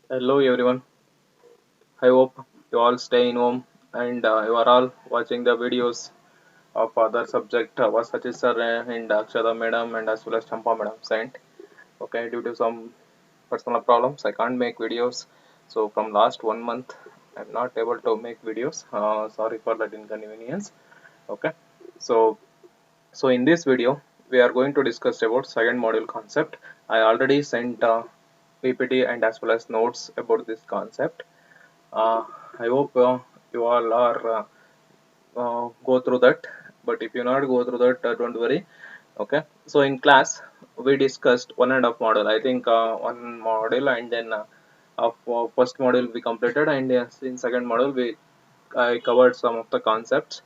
Hello everyone. I hope you all stay in home and you are all watching the videos of other subject Vasachi sir and Akshada madam and as well as Champa madam sent. Okay, due to some personal problems, I can't make videos. So from last 1 month, I'm not able to make videos. Sorry for that inconvenience. Okay, so in this video, we are going to discuss about second module concept. I already sent PPT and as well as notes about this concept. uh, I hope you all are go through that. But if you not go through that, don't worry. Okay. So in class, we discussed one and a half model. I think one model and then of first module we completed, and yes, in second module I covered some of the concepts.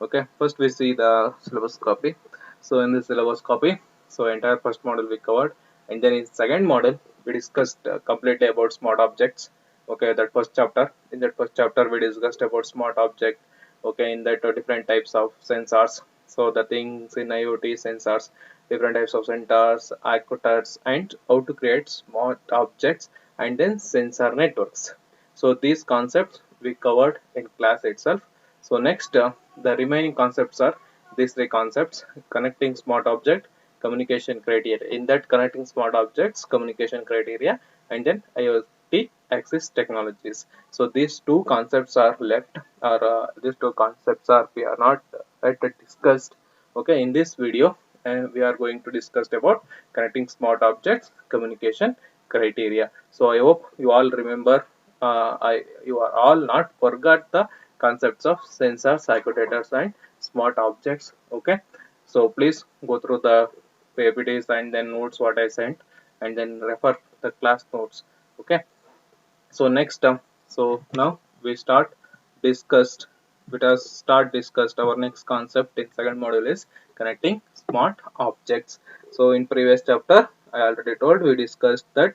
Okay. First we see the syllabus copy. So in the syllabus copy, so entire first module we covered, and then in second module we discussed completely about smart objects. Okay, that first chapter. In that first chapter we discussed about smart object. Okay, in that different types of sensors. So the things in IoT sensors, different types of sensors, actuators, and how to create smart objects and then sensor networks. So these concepts we covered in class itself. So next, the remaining concepts are these three concepts: connecting smart object, communication criteria. In that, connecting smart objects, communication criteria, and then IoT access technologies. So these two concepts are left, or these two concepts are we are not yet discussed. Okay, in this video, and we are going to discuss about connecting smart objects, communication criteria. So I hope you all remember. You are all not forgot the concepts of sensors, actuators, and smart objects. Okay, so please go through the PPTs and then notes what I sent, and then refer the class notes. Okay, so next so now we discussed start discussed our next concept in second module is connecting smart objects. So in previous chapter I already told we discussed that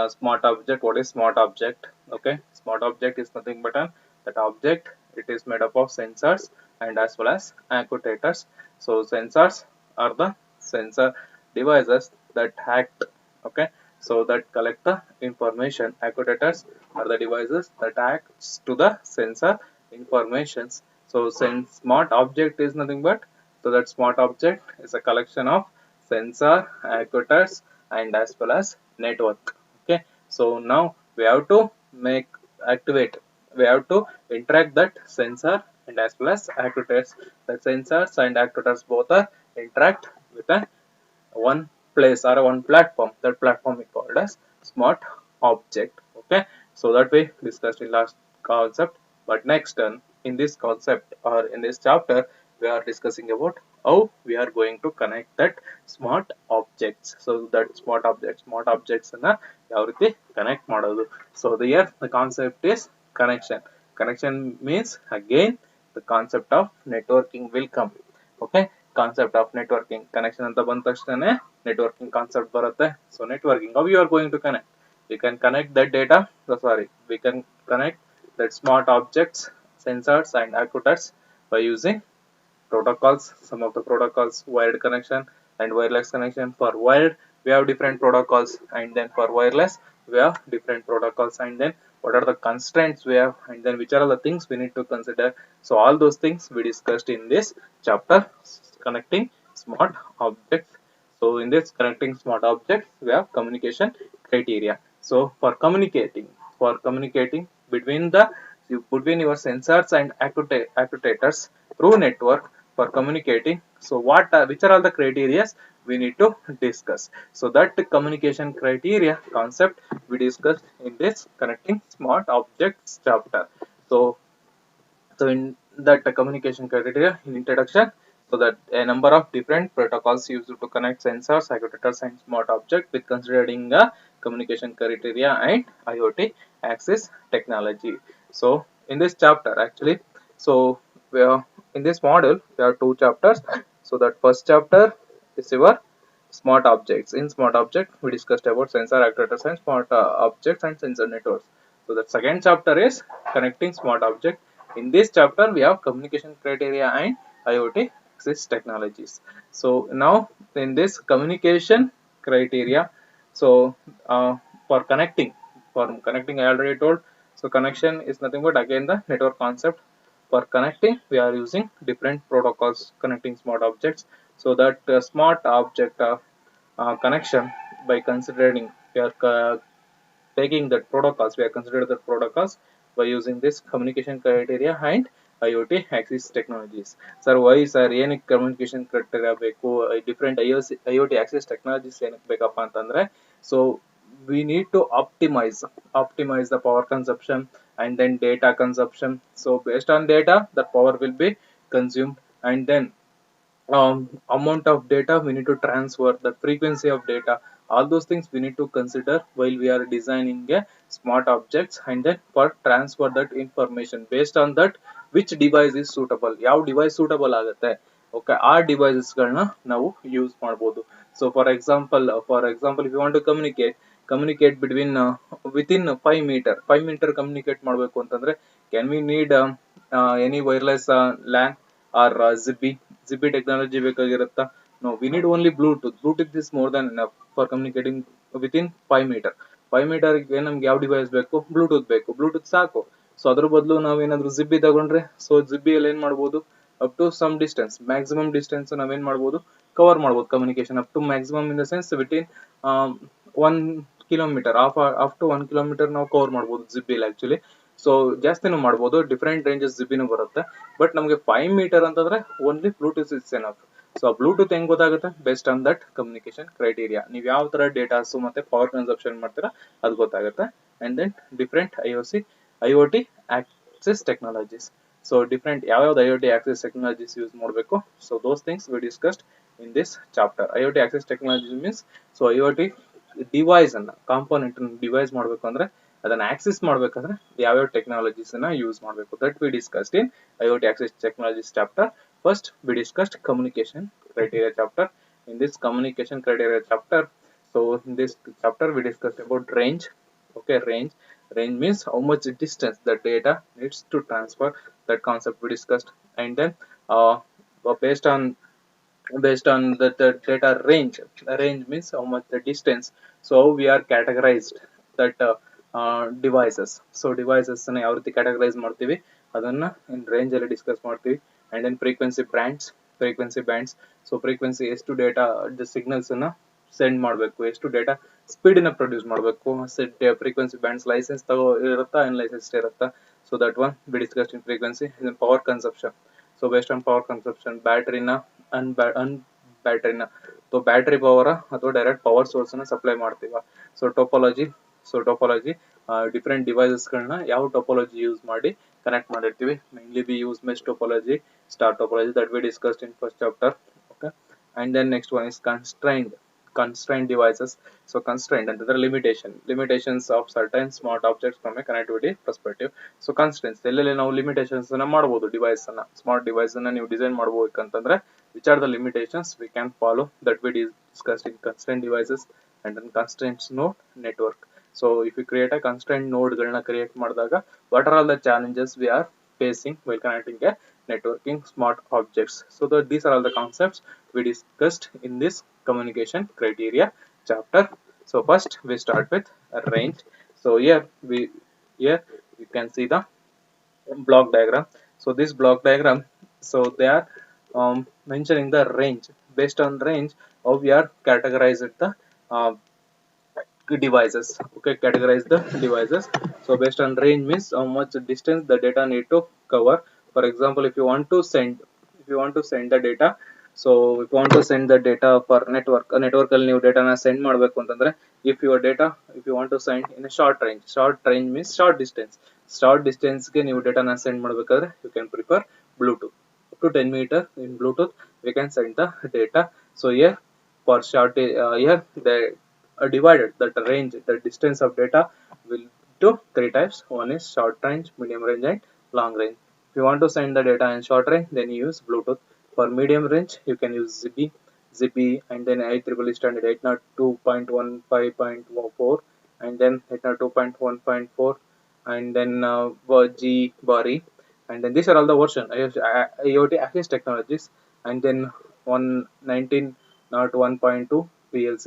smart object. What is smart object? Okay, smart object is nothing but that object. It is made up of sensors and as well as actuators. So sensors are the sensor devices that act. Okay, so that collect the information. Actuators are the devices that acts to the sensor informations. So since smart object is nothing but, so that smart object is a collection of sensor, actuators, and as well as network. Okay, so now we have to make activate. We have to interact that sensor and as well as actuators. The sensors and actuators both are interact with a one place or one platform. That platform we called as smart object. Okay, so that we discussed in last concept. But next in this concept or in this chapter we are discussing about how we are going to connect that smart objects. So that smart objects and ಯಾವ ರೀತಿ connect ಮಾಡೋದು. So here the concept is connection. Connection means again the concept of networking will come. Okay, concept of networking. Connection ಅಂತ ಬಂದ ತಕ್ಷಣ networking concept ಬರುತ್ತೆ. So networking, how you are going to connect? We can connect that data. So sorry, we can connect that smart objects, sensors, and actuators by using protocols. Some of the protocols: wired connection and wireless connection. For wired we have different protocols, and then for wireless we have different protocols, and then what are the constraints we have, and then which are the things we need to consider. So all those things we discussed in this chapter, connecting smart objects. So in this connecting smart objects we have communication criteria. So for communicating between your sensors and actuators through network, for communicating, so which are all the criteria we need to discuss. So that communication criteria concept we discussed in this connecting smart objects chapter. So so in that communication criteria in introduction, so that a number of different protocols used to connect sensors, actuators, and smart object with considering communication criteria and IoT access technology. So in this chapter actually, so we are in this module there are two chapters. So that first chapter is your smart objects. In smart object we discussed about sensor, actuators, and smart objects and sensor networks. So the second chapter is connecting smart object. In this chapter we have communication criteria and IoT access technologies. So now in this communication criteria, so for connecting For connecting, I already told. So connection is nothing but again the network concept. For connecting, we are using different protocols connecting smart objects. So that smart object connection, by considering, we are taking that protocols, we are considered the protocols by using this communication criteria and IoT access technologies. Sir, why sir ಏನಕ್ಕೆ communication criteria ಬೇಕು, different IoT access technologies ಏನಕ್ಕೆ ಬೇಕಪ್ಪ ಅಂತಂದ್ರೆ, so we need to optimize the power consumption and then data consumption. So based on data, the power will be consumed, and then amount of data we need to transfer, the frequency of data, all those things we need to consider while we are designing a smart objects, and then for transfer that information, based on that which device is suitable, ಯಾವ device suitable ಆಗುತ್ತೆ, okay, ಆ devices ಗಳನ್ನ ನಾವು use ಮಾಡಬಹುದು. So for example if you want to communicate between within 5 meter communicate ಮಾಡಬೇಕು ಅಂತಂದ್ರೆ, can we need any wireless LAN or Zigbee technology ಬೇಕಾಗಿರುತ್ತಾ? No, we need only Bluetooth is more than enough for communicating within 5 meter. 5 meter ಗೆ ನಮ್ಗೆ ಯಾವ device ಬೇಕು? Bluetooth ಸಾಕು. So ಅದ್ರ ಬದಲು ನಾವೇನಾದ್ರೂ ಜಿಬ್ಬಿ ತಗೊಂಡ್ರೆ, ಸೊ ಜಿಬ್ಬಿಯಲ್ಲಿ ಏನ್ ಮಾಡ್ಬೋದು, up to some distance, maximum distance ನಾವೇನ್ ಮಾಡ್ಬೋದು, ಕವರ್ ಮಾಡ್ಬೋದು communication, up to maximum in the sense within 1 kilometre, half to 1 kilometre ನಾವು ಕವರ್ ಮಾಡ್ಬೋದು ಜಿಬ್ಬಿಲಿ ಆಕ್ಚುಲಿ. ಸೊ ಜಾಸ್ತಿನೂ ಮಾಡ್ಬೋದು, ಡಿಫ್ರೆಂಟ್ ರೇಂಜಸ್ ಜಿಬ್ಬಿನೂ ಬರುತ್ತೆ. ಬಟ್ ನಮಗೆ 5 ಮೀಟರ್ ಅಂತಂದ್ರೆ only Bluetooth is enough. So Bluetooth ಹೆಂಗ್ ಗೊತ್ತಾಗುತ್ತೆ? Based on that communication criteria, ನೀವು ಯಾವ ತರ ಡೇಟಾಸ್ ಮತ್ತೆ ಪವರ್ ಕನ್ಸಂಪ್ಷನ್ ಮಾಡ್ತೀರಾ ಅದು ಗೊತ್ತಾಗುತ್ತೆ. And then different IoT access technologies. So different ಯಾವ್ಯಾವ್ದು ಐಒಟಿ ಆಕ್ಸೆಸ್ ಟೆಕ್ನಾಲಜೀಸ್ ಯೂಸ್ ಮಾಡಬೇಕು, so those things we discussed in this chapter. IoT access technology means, so IoT device ಅನ್ನ, ಕಾಂಪೋನೆಂಟ್ ಡಿವೈಸ್ ಮಾಡಬೇಕು ಅಂದ್ರೆ, ಅದನ್ನ access ಮಾಡ್ಬೇಕಂದ್ರೆ ಯಾವ್ಯಾವ ಟೆಕ್ನಾಲಜೀಸ್ ಅನ್ನ use ಮಾಡಬೇಕು, that we discussed in IoT access technologies chapter. First, we discussed communication criteria chapter. In this communication criteria chapter, so in this chapter we discussed about range. Okay, range means how much distance the data needs to transfer. That concept we discussed. And then based on the data range means how much the distance. So we are categorized that devices. So devices ಅನ್ನ ಯಾವ ರೀತಿ categorize ಮಾಡ್ತೀವಿ ಅದನ್ನ in range ಅಲ್ಲಿ discuss ಮಾಡ್ತೀವಿ. And then frequency bands. So frequency ಎಷ್ಟು data signals ಅನ್ನ send ಮಾಡಬೇಕು, ಎಷ್ಟು ಡೇಟಾ ಸ್ಪೀಡ್ ನ ಪ್ರೊಡ್ಯೂಸ್ ಮಾಡಬೇಕು, frequency bands ಲೈಸೆನ್ಸ್ ಇರುತ್ತಾ, ಅನ್ಲೈಸೆನ್ಸ್ಡ್ ಇರುತ್ತಾ. So that one we discussed in frequency. And then power consumption. So based on power consumption, ಬ್ಯಾಟರಿನ ಬ್ಯಾಟರಿನ ಸೊ ಬ್ಯಾಟರಿ ಪವರ್ ಅಥವಾ ಡೈರೆಕ್ಟ್ ಪವರ್ ಸೋರ್ಸ್ ನ ಸಪ್ಲೈ ಮಾಡ್ತೀವ. ಸೊ ಟೋಪೋಲಜಿ ಡಿಫ್ರೆಂಟ್ ಡಿವೈಸಸ್ ಗಳನ್ನ ಯಾವ ಟೋಪೋಲಜಿ ಯೂಸ್ ಮಾಡಿ ಕನೆಕ್ಟ್ ಮಾಡಿರ್ತೀವಿ. Mainly we use mesh topology, star topology, that we discussed in first chapter. Okay, and then next one is constrained devices. So constrained ಅಂತಂದ್ರೆ limitations of certain smart objects from a connectivity perspective. So constraints ಎಲ್ಲೆಲ್ಲಿ ನಾವು limitations ಅನ್ನ ಮಾಡಬಹುದು, device ಅನ್ನ, smart device ಅನ್ನ ನೀವು design ಮಾಡಬೇಕಂತಂದ್ರೆ which are the limitations we can follow, that we discussed in constrained devices. And then constraints node network. So if you create a constrained node ಗಳನ್ನ create ಮಾಡಿದಾಗ what are all the challenges we are facing while connecting a networking smart objects. So these are all the concepts we discussed in this communication criteria chapter. So first we start with range. So here you can see the block diagram. So this block diagram, so they are mentioning the range. Based on range, how we are categorized the devices. Okay, categorize the devices. So based on range means how much distance the data need to cover. For example, if you want to send the data, so if you want to send the data for network ಅಲ್ಲಿ ನೀವು ಡೇಟಾನ send ಮಾಡಬೇಕು ಅಂತಂದ್ರೆ, if you want to send in a short range means short distance ಗೆ ನೀವು ಡೇಟಾನ send ಮಾಡಬೇಕಾದ್ರೆ you can prefer Bluetooth. Up to 10 meter in Bluetooth we can send the data. So here for short here the divided that range, the distance of data will do 3 types. One is short range, medium range and long range. If you want to send the data in short range, then you use Bluetooth. For medium range you can use Zigbee, and then IEEE standard 802.15.4, and then 802.1.4, and then Bari, and then these are all the version IoT access technologies. And then 119.1.2 PLC.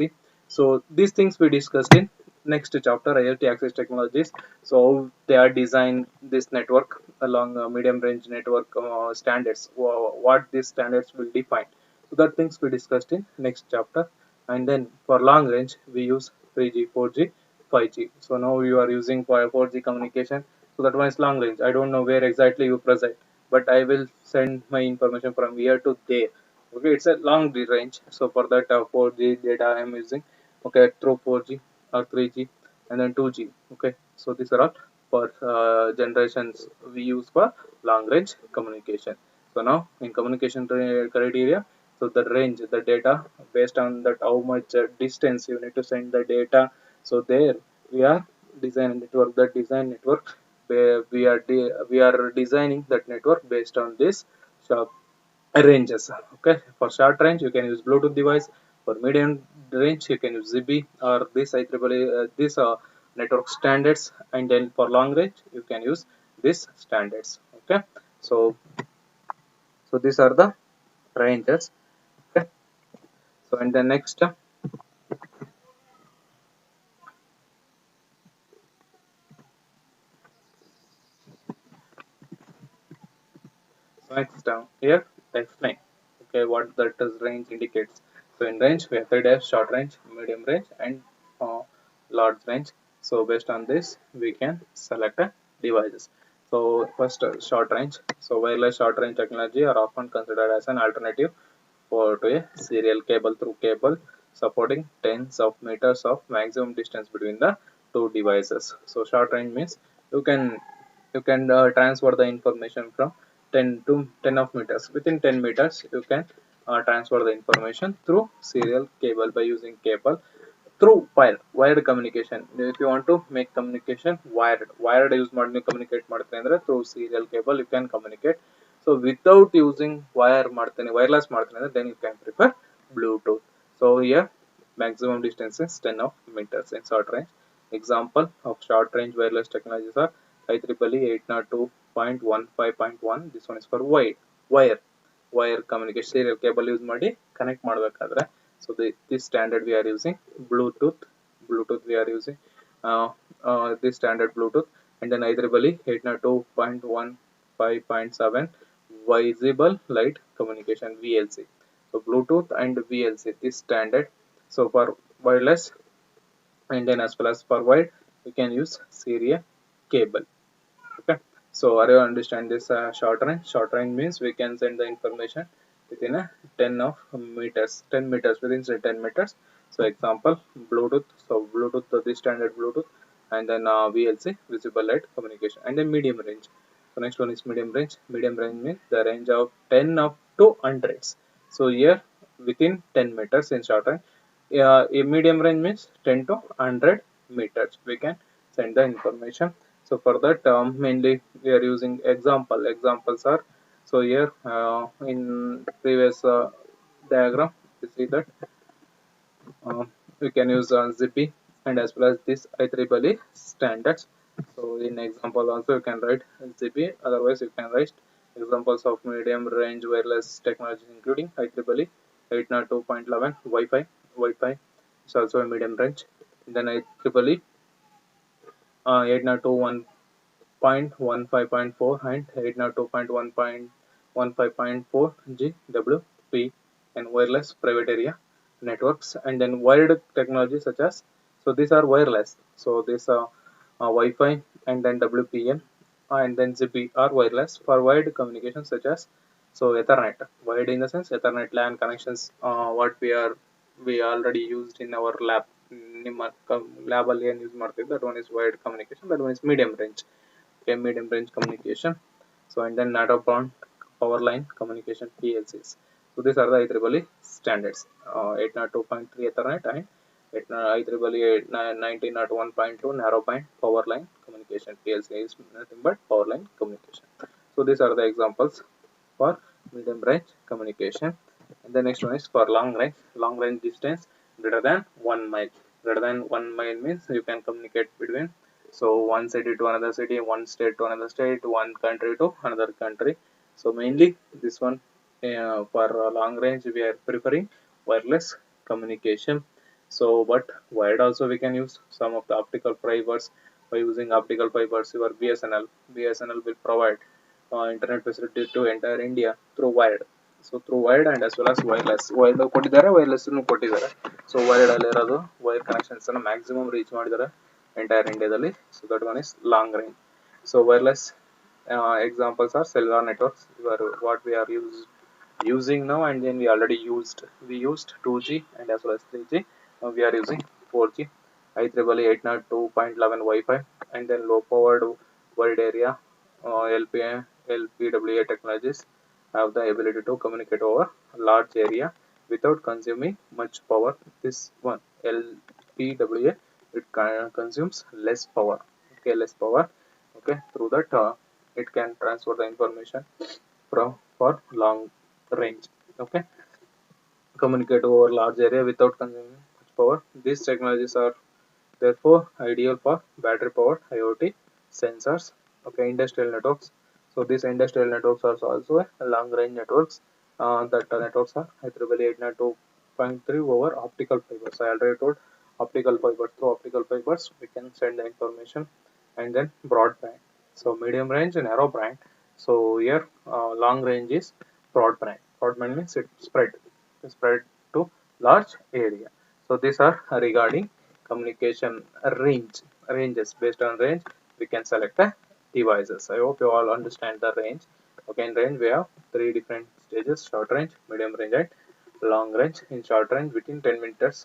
So these things we discussed in next chapter, IoT access technologies. So they are designed this network along medium range network standards. What these standards will define. So that things we discussed in next chapter. And then for long range we use 3G, 4G, 5G. So now you are using for 4G communication. So that one is long range. I don't know where exactly you present, but I will send my information from here to there. Okay, it's a long range. So for that 4G data I am using. Okay, through 4G or 3G and then 2G. Okay, so these are all for generations we use for long range communication. So now in communication criteria, so the range, the data based on that how much distance you need to send the data. So there we are designing network. That design network where we are designing that network based on this ranges. Okay, for short range you can use Bluetooth device. For medium range you can use ZigBee or this IEEE this network standards. And then for long range you can use this standards. Okay, so these are the ranges. Okay, so and the next here explain. Okay, what that is range indicates. So in range we have three types: short range, medium range, and uh, large range. So based on this we can select devices. So first short range. So wireless short range technology are often considered as an alternative for to a serial cable through cable, supporting tens of meters of maximum distance between the two devices. So short range means you can transfer the information from 10 to 10 of meters. Within 10 meters you can transfer the information through serial cable by using cable through wired communication. If you want to make communication wired use ಮಾಡಿ communicate ಮಾಡ್ತೀನಿ ಅಂದ್ರೆ through serial cable you can communicate. So without using wireless ಮಾಡ್ತೀನಿ ಅಂದ್ರೆ then you can prefer Bluetooth. So here maximum distance is 10 of meters in short range. Example of short range wireless technologies are IEEE 802.15.1. This one is for wire wire communication serial cable use ಮಾಡಿ connect ಮಾಡಬೇಕಾದ್ರೆ. So this standard we are using Bluetooth we are using this standard Bluetooth. And then IEEE 802.15.7 visible light communication VLC. So Bluetooth and VLC this standard. So for wireless and then as well as for wired we can use serial cable. Okay, so are you understand this short range? Short range means we can send the information within a 10 of meters, 10 meters within say 10 meters. So example Bluetooth. So Bluetooth the standard Bluetooth. And then VLC visible light communication. And then medium range. So next one is medium range. Medium range means the range of 10 up to hundreds. So here within 10 meters in short range. A medium range means 10 to 100 meters we can send the information. So for that mainly we are using examples are. So here in previous diagram you see that we can use ZigBee and as well as this IEEE standards. So in example also you can write ZigBee, otherwise you can write examples of medium range wireless technologies including IEEE 802.11 Wi-Fi is also a medium range. Then IEEE 802.15.4 and 802.1.15.4 GWP and wireless private area networks. And then wired technology such as, so these are wireless. So these are Wi-Fi and then WPN and then ZigBee are wireless. For wired communication such as, so Ethernet, wired in the sense Ethernet LAN connections, what we already used in our lab. ನಿಮ್ಮ lab ಅಲ್ಲಿ ಏನು use ಮಾಡ್ತೀವಿ that one is wired communication, that one is medium range. Okay, medium range communication. So and then narrowband power line communication PLCs. So these are the IEEE standards. 802.3 Ethernet and IEEE 1901.2 narrowband power line communication. PLC is nothing but power line communication. So these are the examples for medium range communication. And the next one is for long range. Long range distance greater than 1 mile. Greater than 1 mile means you can communicate between, so one city to another city, one state to another state, one country to another country. So mainly this one for long range we are preferring wireless communication. So, but wired also we can use some of the optical fibers. By using optical fibers, your BSNL will provide internet facility to entire India through wired. So through wired and as well as wireless. Wired ಕೊಟ್ಟಿದ್ದಾರೆ wireless ಕೊಟ್ಟಿದ್ದಾರೆ. So wired ಅಲ್ಲಿ ಇರೋದು wire connections ಅನ್ನು maximum reach ಮಾಡಿದ್ದಾರೆ entire ಇಂಡಿಯಾದಲ್ಲಿ. So that one is long range. So wireless examples are cellular networks. What we are using now, and then we used 2G and as well as 3G. Now we are using 4G, IEEE 802.11 Wi-Fi, and then low powered wide area LPWA technologies have the ability to communicate over a large area without consuming much power. This one LPWA, it consumes less power. Okay, less power. Okay, through that it can transfer the information from for long range. Okay, communicate over large area without consuming much power. These technologies are therefore ideal for battery powered IoT sensors. Okay, industrial networks. So these industrial networks are also long range networks. That networks are IEEE 802.3 over optical fibers. I already told optical fibers. Through optical fibers we can send the information, and then broadband. So medium range and narrow band. So here long range is broadband. Broadband means it spread to large area. So these are regarding communication ranges. Based on range we can select the devices. I hope you all understand the range. Okay, in range we have three different stages: short range, medium range, and long range. In short range within 10 meters.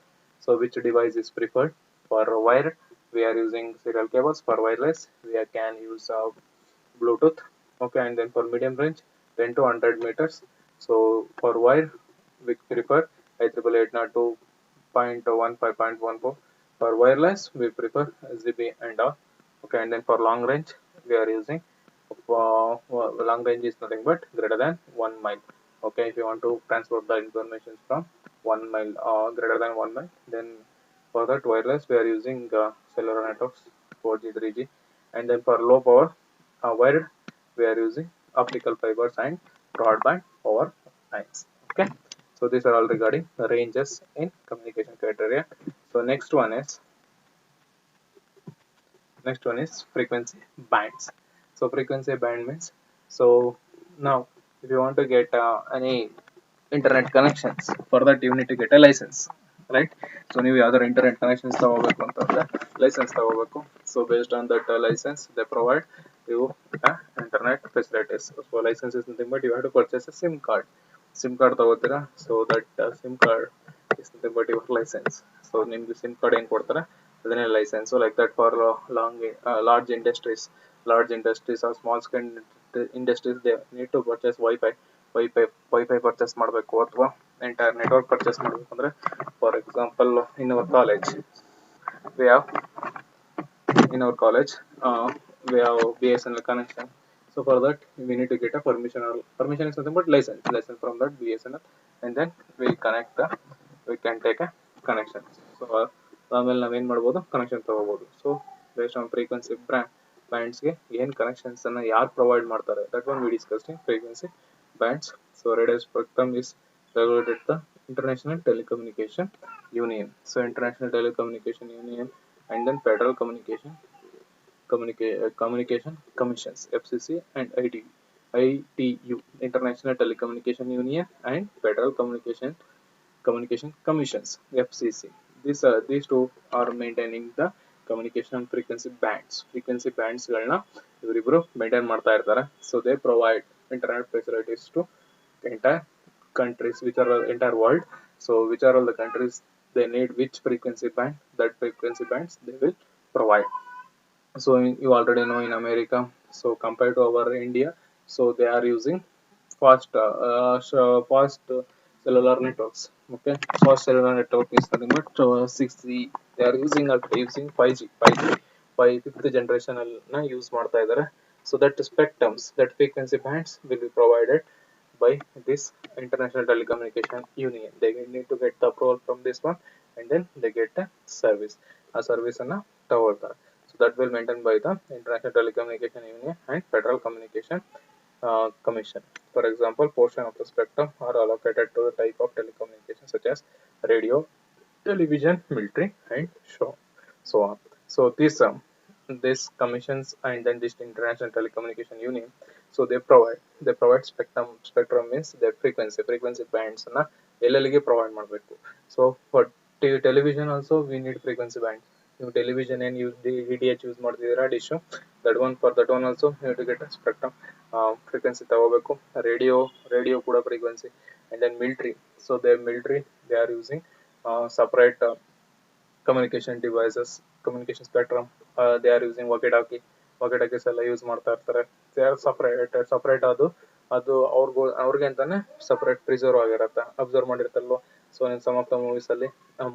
So which device is preferred? For wire we are using serial cables. For wireless we can use Bluetooth. Okay, and then for medium range 10 to 100 meters. So for wire we prefer IEEE 802.15.14. For wireless we prefer ZB and all. Okay, and then for long range we are using long range is nothing but greater than 1 mile. Okay, if you want to transfer the information from 1 mile or greater than 1 mile, then for that wireless we are using cellular networks 4G, 3G, and then for low power wired we are using optical fibers and broadband over lines. Okay, so these are all regarding the ranges in communication criteria. So next one is frequency bands. So frequency band means, so now if you want to get any internet connections, for that you need to get a license, right? So ನೀವು ಯಾವ್ದಾರ internet connections ತಗೋಬೇಕು ಅಂತಂದ್ರೆ license ತಗೋಬೇಕು. So based on that license they provide you internet facilities. So license is nothing but you have to purchase a sim card ತಗೋತೀರಾ. So that sim card is nothing but your license. So ನಿಮ್ಗೆ sim card ಏನು ಕೊಡ್ತಾರೆ ಅದನ್ನೇ license. So like that for large industries or small scale industries, they need to purchase Wi-Fi purchase ಮಾಡಬೇಕು ಅಥವಾ entire network purchase ಮಾಡಬೇಕು ಅಂದ್ರೆ, for example in our college we have in our college uh, we have BSNL connection. So for that we need to get a permission, or permission is nothing but license from that BSNL, and then we can take a connection. So ಆಮೇಲೆ ನಾವೇನ್ ಮಾಡ್ಬೋದು, connection ತಗೋಬಹುದು. So based on frequency ಬ್ಯಾಂಡ್ಸ್ಗೆ ಏನು connections ಅನ್ನ ಯಾರು provide ಮಾಡ್ತಾರೆ, that one we discussed frequency bands. So radio spectrum is regulated the International Telecommunication Union. So International Telecommunication Union and then Federal Communication Commissions FCC and ITU International Telecommunication Union and Federal Communication Commissions FCC. These two are maintaining the communication frequency bands. Frequency bands ಗಳನ್ನ ಇವರಿಬ್ರು maintain ಮಾಡ್ತಾ ಇರ್ತಾರೆ. So they provide internet facilities to entire countries, which are entire world. So which are all the countries they need which frequency band, that frequency bands they will provide. So you already know in America, so compared to our India, so they are using fast cellular networks. Okay, fast cellular network is nothing but 6G. They are using 5G, 5th generation na use ಮಾಡ್ತಾ ಇದ್ದಾರೆ. So that spectrums, that frequency bands will be provided by this International Telecommunication Union. They need to get the approval from this one, and then they get a service. A service ಅನ್ನ ತಗೊಳ್ತಾರೆ. So that will maintained by the International Telecommunication Union and Federal Communication Commission. For example, portion of the spectrum are allocated to the type of telecommunication such as radio, television, military, and so on. So this commissions and then this International Telecommunication Union. So they provide spectrum means their frequency bands na ಎಲ್ಲೆಲ್ಲಿಗೆ provide ಮಾಡಬೇಕು. So for television also we need frequency bands. ನೀವು television ಏನು use DTH use ಮಾಡ್ತಿದ್ದೀರಾ dish that one also you have to get a spectrum frequency ತಗೋಬೇಕು. radio ಕೂಡ frequency and then military. So their military they are using separate communication devices, communication spectrum. They are using walkie talkies ಎಲ್ಲ use ಮಾಡ್ತಾ ಇರ್ತಾರೆ. They are separate ಅದು ಅವ್ರಿಗೆ ಅಂತಾನೆ separate preserve ಆಗಿರುತ್ತೆ. Observe ಮಾಡಿರ್ತಲ್ವ. ಸೊ ಸಮ್ ಆಫ್ ದ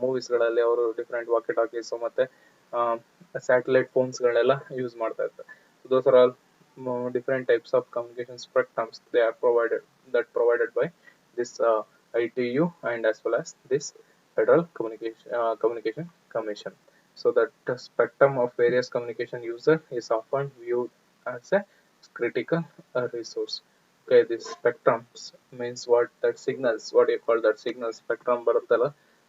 ಮೂವೀಸ್ಗಳಲ್ಲಿ ಅವರು ಡಿಫ್ರೆಂಟ್ walkie-talkies ಮತ್ತೆ ಸ್ಯಾಟಲೈಟ್ ಫೋನ್ಸ್ಗಳೆಲ್ಲ ಯೂಸ್ ಮಾಡ್ತಾ ಇರ್ತಾರೆ. Those are all different types of communication spectrums they are provided by this ITU and as well as this Federal Communication Commission. So that the spectrum of various communication user is often viewed as a critical resource. Okay, this spectrums means what that signals. What do you call that signal spectrum? Barattala.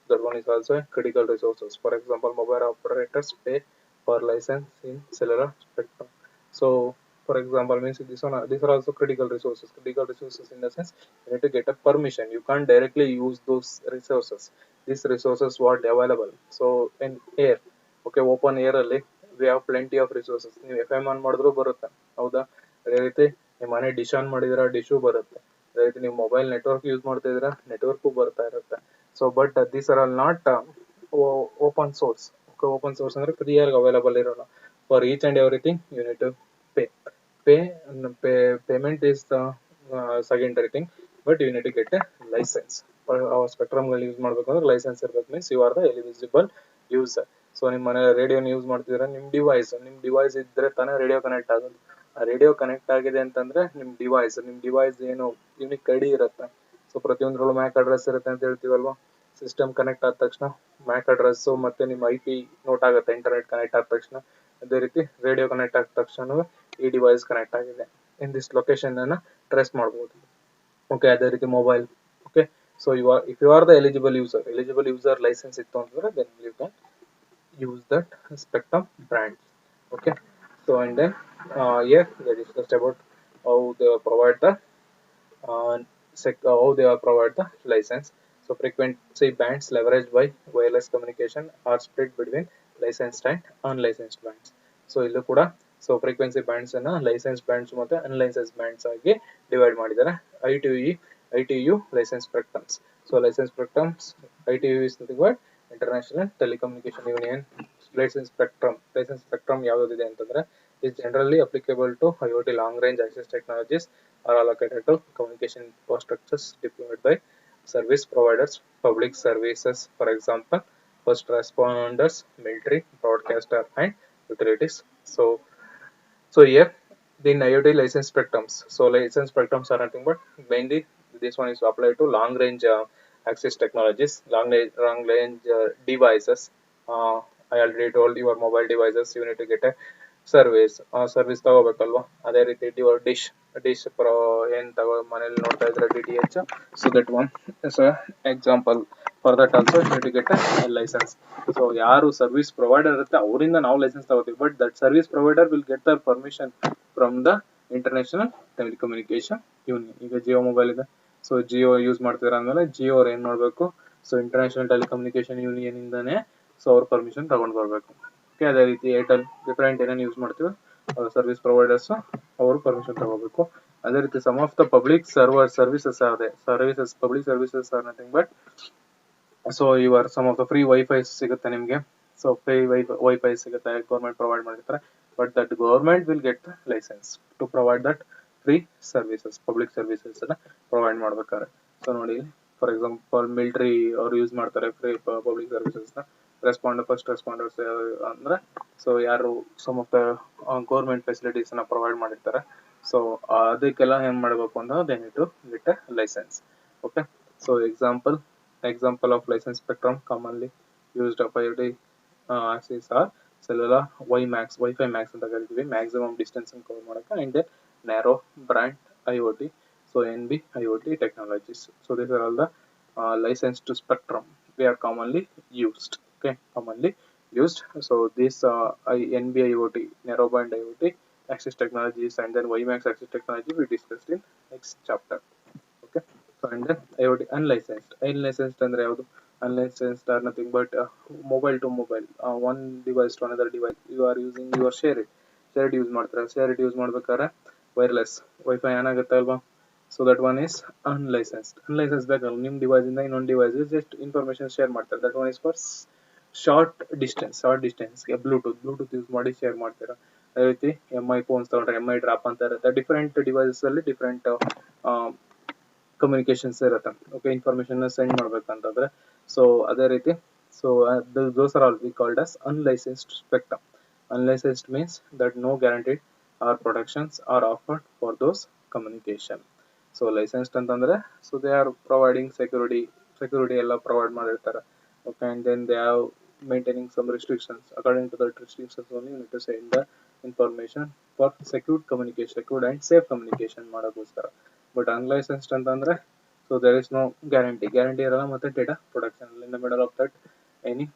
That one is also a critical resources. For example, mobile operators pay for license in cellular spectrum. So, for example, means these are also critical resources. Critical resources in the sense you need to get a permission. You can't directly use those resources. These resources what available. So in air, okay, open air ಅಲ್ಲಿ we have plenty of resources. ನೀವು FM on ಮಾಡಿದ್ರು ಬರುತ್ತೆ, ಹೌದಾ? ಅದೇ ರೀತಿ ನಿಮ್ಮ ಮನೆ dish on ಮಾಡಿದಿರಾ dish ಬರುತ್ತೆ. ಅದೇ ರೀತಿ ನೀವು ಮೊಬೈಲ್ ನೆಟ್ವರ್ಕ್ ಯೂಸ್ ಮಾಡ್ತಾ ಇದ್ದೀರಾ ನೆಟ್ವರ್ಕು ಬರ್ತಾ ಇರುತ್ತೆ. So but these are all not open source. Open source ಅಂದ್ರೆ ಫ್ರೀಯಾಗಿ ಅವೈಲಬಲ್ ಇರೋಲ್ಲ. For each and everything you need to pay. Payment is the secondary thing, but you need to get a license. Spectrum ಗಳು use ಮಾಡ್ಬೇಕಂದ್ರೆ licence ಇರ್ಬೇಕು. Means you are the eligible user. So ನಿಮ್ಮ ಮನೆ ರೇಡಿಯೋನ use ಮಾಡ್ತಿದ್ರೆ ನಿಮ್ device ಇದ್ರೆ ತಾನೇ radio connect ಆಗೋದು. ಆ ರೇಡಿಯೋ ಕನೆಕ್ಟ್ ಆಗಿದೆ ಅಂತಂದ್ರೆ ನಿಮ್ ಡಿವೈಸ್ ಏನು ಯೂನಿಕ್ ಐಡಿ ಇರುತ್ತೆ. ಸೊ ಪ್ರತಿಯೊಂದ್ರಲ್ಲೂ ಮ್ಯಾಕ್ ಅಡ್ರೆಸ್ ಇರುತ್ತೆ ಅಂತ ಹೇಳ್ತೀವಲ್ವಾ. ಸಿಸ್ಟಮ್ ಕನೆಕ್ಟ್ ಆದ ತಕ್ಷಣ ಮ್ಯಾಕ್ ಅಡ್ರೆಸ್ ಮತ್ತೆ ನಿಮ್ಮ IP ನೋಟ್ ಆಗುತ್ತೆ. ಇಂಟರ್ನೆಟ್ ಕನೆಕ್ಟ್ ಆದ ತಕ್ಷಣ ಅದೇ ರೀತಿ ರೇಡಿಯೋ ಕನೆಕ್ಟ್ ಆದ ತಕ್ಷಣ ಈ ಡಿವೈಸ್ ಕನೆಕ್ಟ್ ಆಗಿದೆ ಇನ್ ದಿಸ್ ಲೊಕೇಶನ್ ಅನ್ನ ಟ್ರೇಸ್ ಮಾಡಬಹುದು. ಓಕೆ, ಅದೇ ರೀತಿ mobile. Okay, so if you are the eligible user licence ಇತ್ತು ಅಂತಂದ್ರೆ then you can use that spectrum brand. Okay, so and then here they discussed about how they provide the how they provide the license. So frequency bands leveraged by wireless communication are split between licensed and unlicensed bands. So illu kuda so frequency bands anna licensed bands ಮತ್ತೆ unlicensed bands ಆಗಿ divide ಮಾಡಿದ್ದಾರೆ. ITU license spectrums. So license spectrums, ITU is nothing but International Telecommunication Union. License spectrum ಯಾವುದಿದೆ ಅಂತಂದ್ರೆ is generally applicable to IoT long range access technologies are allocated to communication infrastructures deployed by service providers, public services, for example, first responders, military, broadcaster, and utilities. So here the IoT license spectrums. So license spectrums are nothing but mainly this one is applied to long range access technologies, long range devices. I already told your mobile devices you need to get a service ತಗೋಬೇಕಲ್ವಾ. ಅದೇ ರೀತಿ dish ಏನ್ ಮನೇಲಿ ನೋಡ್ತಾ ಇದ್ರೆ DTH. So that one is example. For that also you to get a license. So ಯಾರು service provider ಇರುತ್ತೆ ಅವರಿಂದ ನಾವು ಲೈಸೆನ್ಸ್ ತಗೋತೀವಿ. But that service provider will get the permission from the international telecommunication union. ಈಗ Jio mobile ಇದೆ. So Jio use ಮಾಡ್ತೀರ ಅಂದ್ಮೇಲೆ ಜಿಯೋ ಅವ್ರು ಏನ್ ಮಾಡ್ಬೇಕು, ಸೊ ಇಂಟರ್ನ್ಯಾಷನಲ್ ಟೆಲಿಕಮ್ಯುನಿಕೇಶನ್ ಯೂನಿಯನ್ ಇಂದಾನೆ ಸೊ ಅವ್ರ ಪರ್ಮಿಷನ್ ತಗೊಂಡ್ ಬರ್ಬೇಕು. ಅದೇ ರೀತಿ ಏರ್ಟೆಲ್ ಡಿಫರೆಂಟ್ ಏನೇನು ಯೂಸ್ ಮಾಡ್ತೀವಿ ಸರ್ವಿಸ್ ಪ್ರೊವೈಡರ್ಸ್ ಅವರು ಪರ್ಮಿಷನ್ ತಗೋಬೇಕು. ಅದೇ ರೀತಿ some of the public services public services are nothing but so ಇವರ್ some of the free WiFi ಸಿಗುತ್ತೆ ನಿಮಗೆ. ಸೊ ಫ್ರೀ ವೈಫೈ ಸಿಗುತ್ತೆ, ಗೌರ್ಮೆಂಟ್ ಪ್ರೊವೈಡ್ ಮಾಡಿರ್ತಾರೆ. But that government will get the license to provide that free services, public services provide ಮಾಡ್ಬೇಕಾದ್ರೆ. So ನೋಡಿ, for example military ಅವ್ರು use ಮಾಡ್ತಾರೆ free public services ನ. First responders ಅಂದ್ರೆ ಸೊ ಯಾರು some of the government facilities ನ provide ಮಾಡಿರ್ತಾರೆ. So ಅದಕ್ಕೆಲ್ಲ ಏನ್ ಮಾಡಬೇಕು ಅಂದ್ರೆ they need to get a licence. Okay, so example of license spectrum commonly used of IoT access are cellular Wi-Fi max ಅಂತ ಕರಿತೀವಿ, maximum distance cover ಮಾಡಕ್ಕೆ, and then narrow band IoT, so NB IoT technologies. So these are all the licensed spectrum. we are commonly used. Okay, commonly used. So this NB IoT, narrowband IoT, access technologies, and then WiMAX access technology we discussed in next chapter. Okay, so and then IoT unlicensed. Unlicensed ಅಂದ್ರೆ ಯಾವುದು? Unlicensed are nothing but mobile to mobile, one device to another device. You are using your share it use ಮಾಡ್ತಾರೆ. share it use ಮಾಡ್ಬೇಕಾದ್ರೆ wireless Wi-Fi ಏನಾಗುತ್ತೆ ಅಲ್ವಾ? So that one is unlicensed. Unlicensed ಬೇಕಲ್ಲ, ನಿಮ್ಮ device ಇಂದ ಇನ್ನೊಂದು device just information share ಮಾಡ್ತಾರೆ. That one is for short distance ಗೆ ಬ್ಲೂಟೂತ್ ಯೂಸ್ ಮಾಡಿ ಶೇರ್ ಮಾಡ್ತೀರಾ. ಅದೇ ರೀತಿ MI ಫೋನ್ಸ್ ತಗೊಂಡ್ರೆ MI ಡ್ರಾಪ್ ಅಂತ ಇರುತ್ತೆ. ಡಿಫರೆಂಟ್ ಡಿವೈಸಸ್ ಅಲ್ಲಿ ಡಿಫರೆಂಟ್ ಕಮ್ಯುನಿಕೇಶನ್ಸ್ ಇರುತ್ತೆ. ಓಕೆ, ಇನ್ಫಾರ್ಮೇಶನ್ ಸೆಂಡ್ ಮಾಡ್ಬೇಕಂತಂದ್ರೆ. ಸೊ ಅದೇ ರೀತಿ, so those are all we called as unlicensed spectrum. Unlicensed means that no guaranteed or protections are offered for those communication. So licensed ಅಂತಂದ್ರೆ, so they are providing security ಎಲ್ಲ provide ಮಾಡಿರ್ತಾರೆ. Okay, and then they have maintaining some restrictions. According to that restrictions only you need to send the information for secured and safe communication ಮಾಡೋಕ್ಕೋಸ್ಕರ. But unlicensed ಅಂತಂದ್ರೆ, so there is no guarantee ಇರಲ್ಲ, ಮತ್ತೆ data production in the middle of that any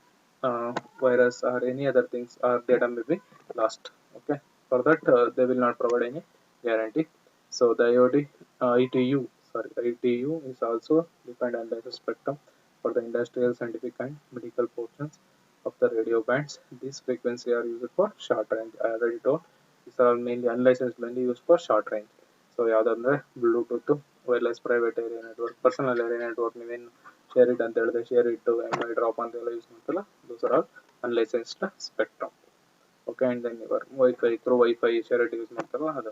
virus or any other things or data may be lost. Okay, for that they will not provide any guarantee. So the ITU is also defined under the spectrum for the industrial, scientific and medical portions of the radio bands. These frequencies are used for short range. I already told these are all mainly unlicensed, mainly used for short range. So ಯಾವುದಂದ್ರೆ Bluetooth, wireless private area network, personal area network, ನೀವೇನು share it ಅಂತ ಹೇಳಿದ್ರೆ share ಇಟ್ಟು MI drop ಅಂತೆಲ್ಲ use ಮಾಡ್ತಲ್ಲ, those are all unlicensed spectrum. Okay, and then your Wi-Fi share it use ಮಾಡ್ತಾರಲ್ಲ ಅದು.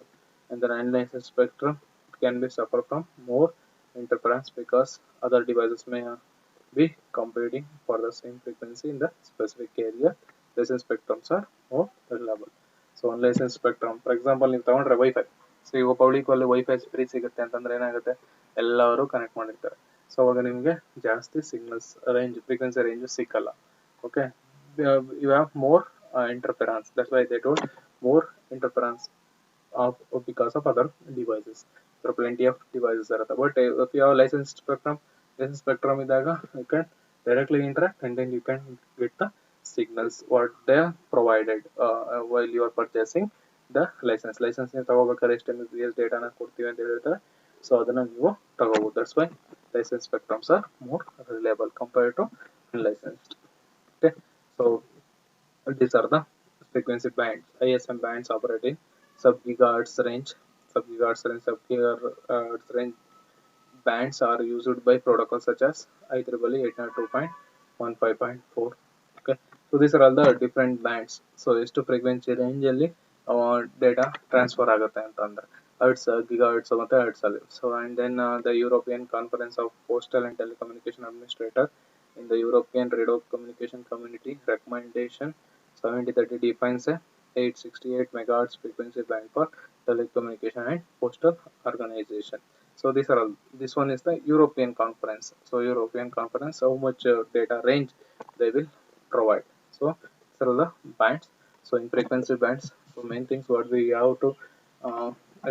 And then unlicensed spectrum can be suffer from more interference because other devices may be competing for the same frequency in the specific area. Licensed spectrums are more reliable. So unlicensed spectrum, for example, ನೀವು ತಗೊಂಡ್ರೆ wifi. So ಇವಾಗ public ಅಲ್ಲಿ wifi free ಸಿಗುತ್ತೆ ಅಂತಂದ್ರೆ ಏನಾಗುತ್ತೆ, ಎಲ್ಲರೂ connect ಮಾಡಿರ್ತಾರೆ. So ಅವಾಗ ನಿಮಗೆ ಜಾಸ್ತಿ ಸಿಗ್ನಲ್ಸ್ ರೇಂಜ್, ಫ್ರೀಕ್ವೆನ್ಸಿ ರೇಂಜ್ ಸಿಕ್ಕಲ್ಲ. Okay, you have more interference. That's why they told more interference of because of other devices. There are plenty of devices irutte, but if you have licensed spectrum idaga you can directly interact and then you can get the signals what they are provided while you are purchasing the license ನೀವು ತಗೋಬೇಕಾದ್ರೆ ಎಷ್ಟು MBPS ಡೇಟಾನ ಕೊಡ್ತೀವಿ ಅಂತ ಹೇಳಿರ್ತಾರೆ. So ಅದನ್ನ ನೀವು ತಗೋಬಹುದು. That's why license spectrums are more reliable compared to unlicensed. Okay, so these are the frequency bands. ISM bands operate in sub-gigahertz range. Sub-gigahertz range bands are used by protocols such as IEEE 802.15.4. Okay, so these are all the different bands. So ಎಷ್ಟು frequency range ಅಲ್ಲಿ data transfer ಆಗುತ್ತೆ ಅಂತಂದ್ರೆ hertz, gigahertz ಮತ್ತೆ hertz ಅಲ್ಲಿ. So and then the European Conference of Postal and Telecommunication Administrator in the European Radio Communication Community recommendation 7030 defines a 868 megahertz frequency band for telecommunication and postal organization. So these are all. This one is the European Conference. So European Conference, how much data range they will provide. So these are all the bands. So in frequency bands, so main things what we have to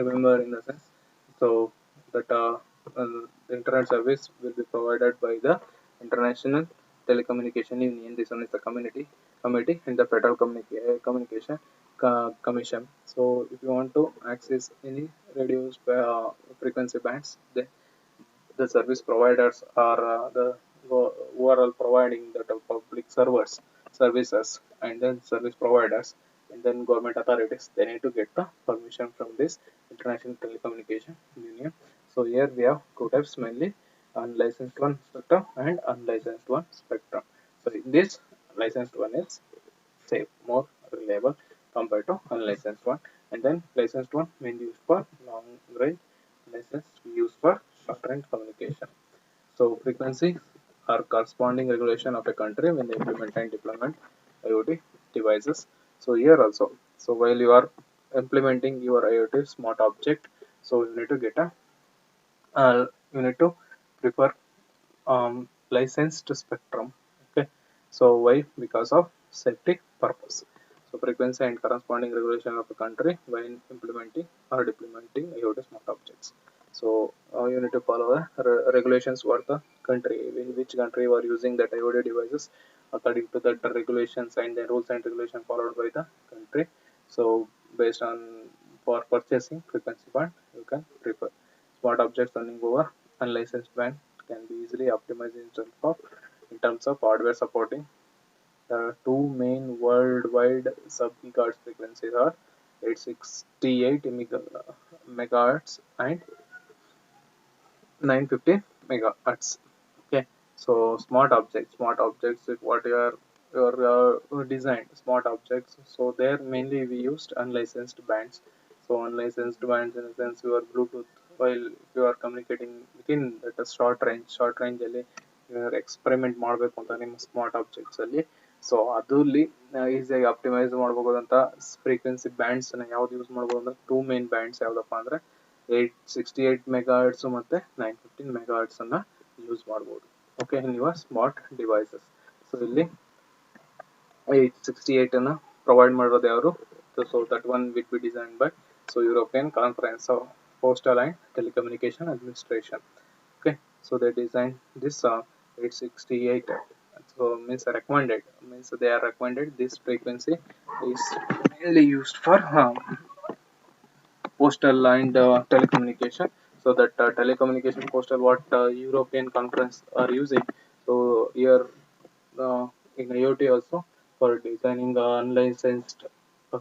remember in the sense, so that internet service will be provided by the International Telecommunication Union. This one is the committee in the Federal Communication Commission. So if you want to access any radio frequency bands, the service providers are who are all providing the public services, and then service providers, and then government authorities, they need to get the permission from this International Telecommunication Union. So here we have two types, mainly unlicensed one spectrum and unlicensed one spectrum. So in this, licensed one is safe, more reliable compared to unlicensed one, and then licensed one mainly used for long range, licensed used for short range communication. So frequency are corresponding regulation of a country when they implement and deployment IoT devices. So here also, so while you are implementing your IoT smart object, so you need to get a you need to prefer licensed spectrum. Okay, so why? Because of safety purpose. So frequency and corresponding regulation of a country when implementing or deploying IoT smart objects. So you need to follow the regulations for the country, in which country you are using that IoT devices. According to that regulations and the rules and regulations followed by the country. So based on for purchasing frequency band, you can prefer smart objects running over unlicensed band can be easily optimized in terms of hardware supporting. The two main worldwide sub-gigahertz frequencies are 868 megahertz and 950 megahertz. Okay, so smart objects is what your designed smart objects. So there mainly we used unlicensed bands. So unlicensed bands in the sense your Bluetooth, while you are communicating within that short range ಅಲ್ಲಿ experiment ಮಾಡಬೇಕು ಅಂತ ನಿಮ್ಮ smart objects ಅಲ್ಲಿ. So ಅದಲ್ಲಿ ಈಸಿಯಾಗಿ optimise ಮಾಡಬಹುದಂತ frequency bands ಯಾವ್ದು use ಮಾಡಬಹುದು ಅಂದ್ರೆ ಟೂ ಮೇನ್ ಬ್ಯಾಂಡ್ಸ್ ಯಾವ್ದಪ್ಪ ಅಂದ್ರೆ 868 ಮೆಗಾಹರ್ಟ್ಸ್ ಮತ್ತೆ 915 ಮೆಗಾಹರ್ಟ್ಸ್ ಅನ್ನ ಯೂಸ್ ಮಾಡಬಹುದು. Okay, in your smart devices. So ಇಲ್ಲಿ 868 ಅನ್ನ ಪ್ರೊವೈಡ್ ಮಾಡೋದು ಯಾರು? So that one will be design by European conference of postal and telecommunication administration. Okay, so they designed this 868. So means they are recommended this frequency is mainly used for postal and telecommunication. So that telecommunication postal what European conference are using. So here in IoT also for designing unlicensed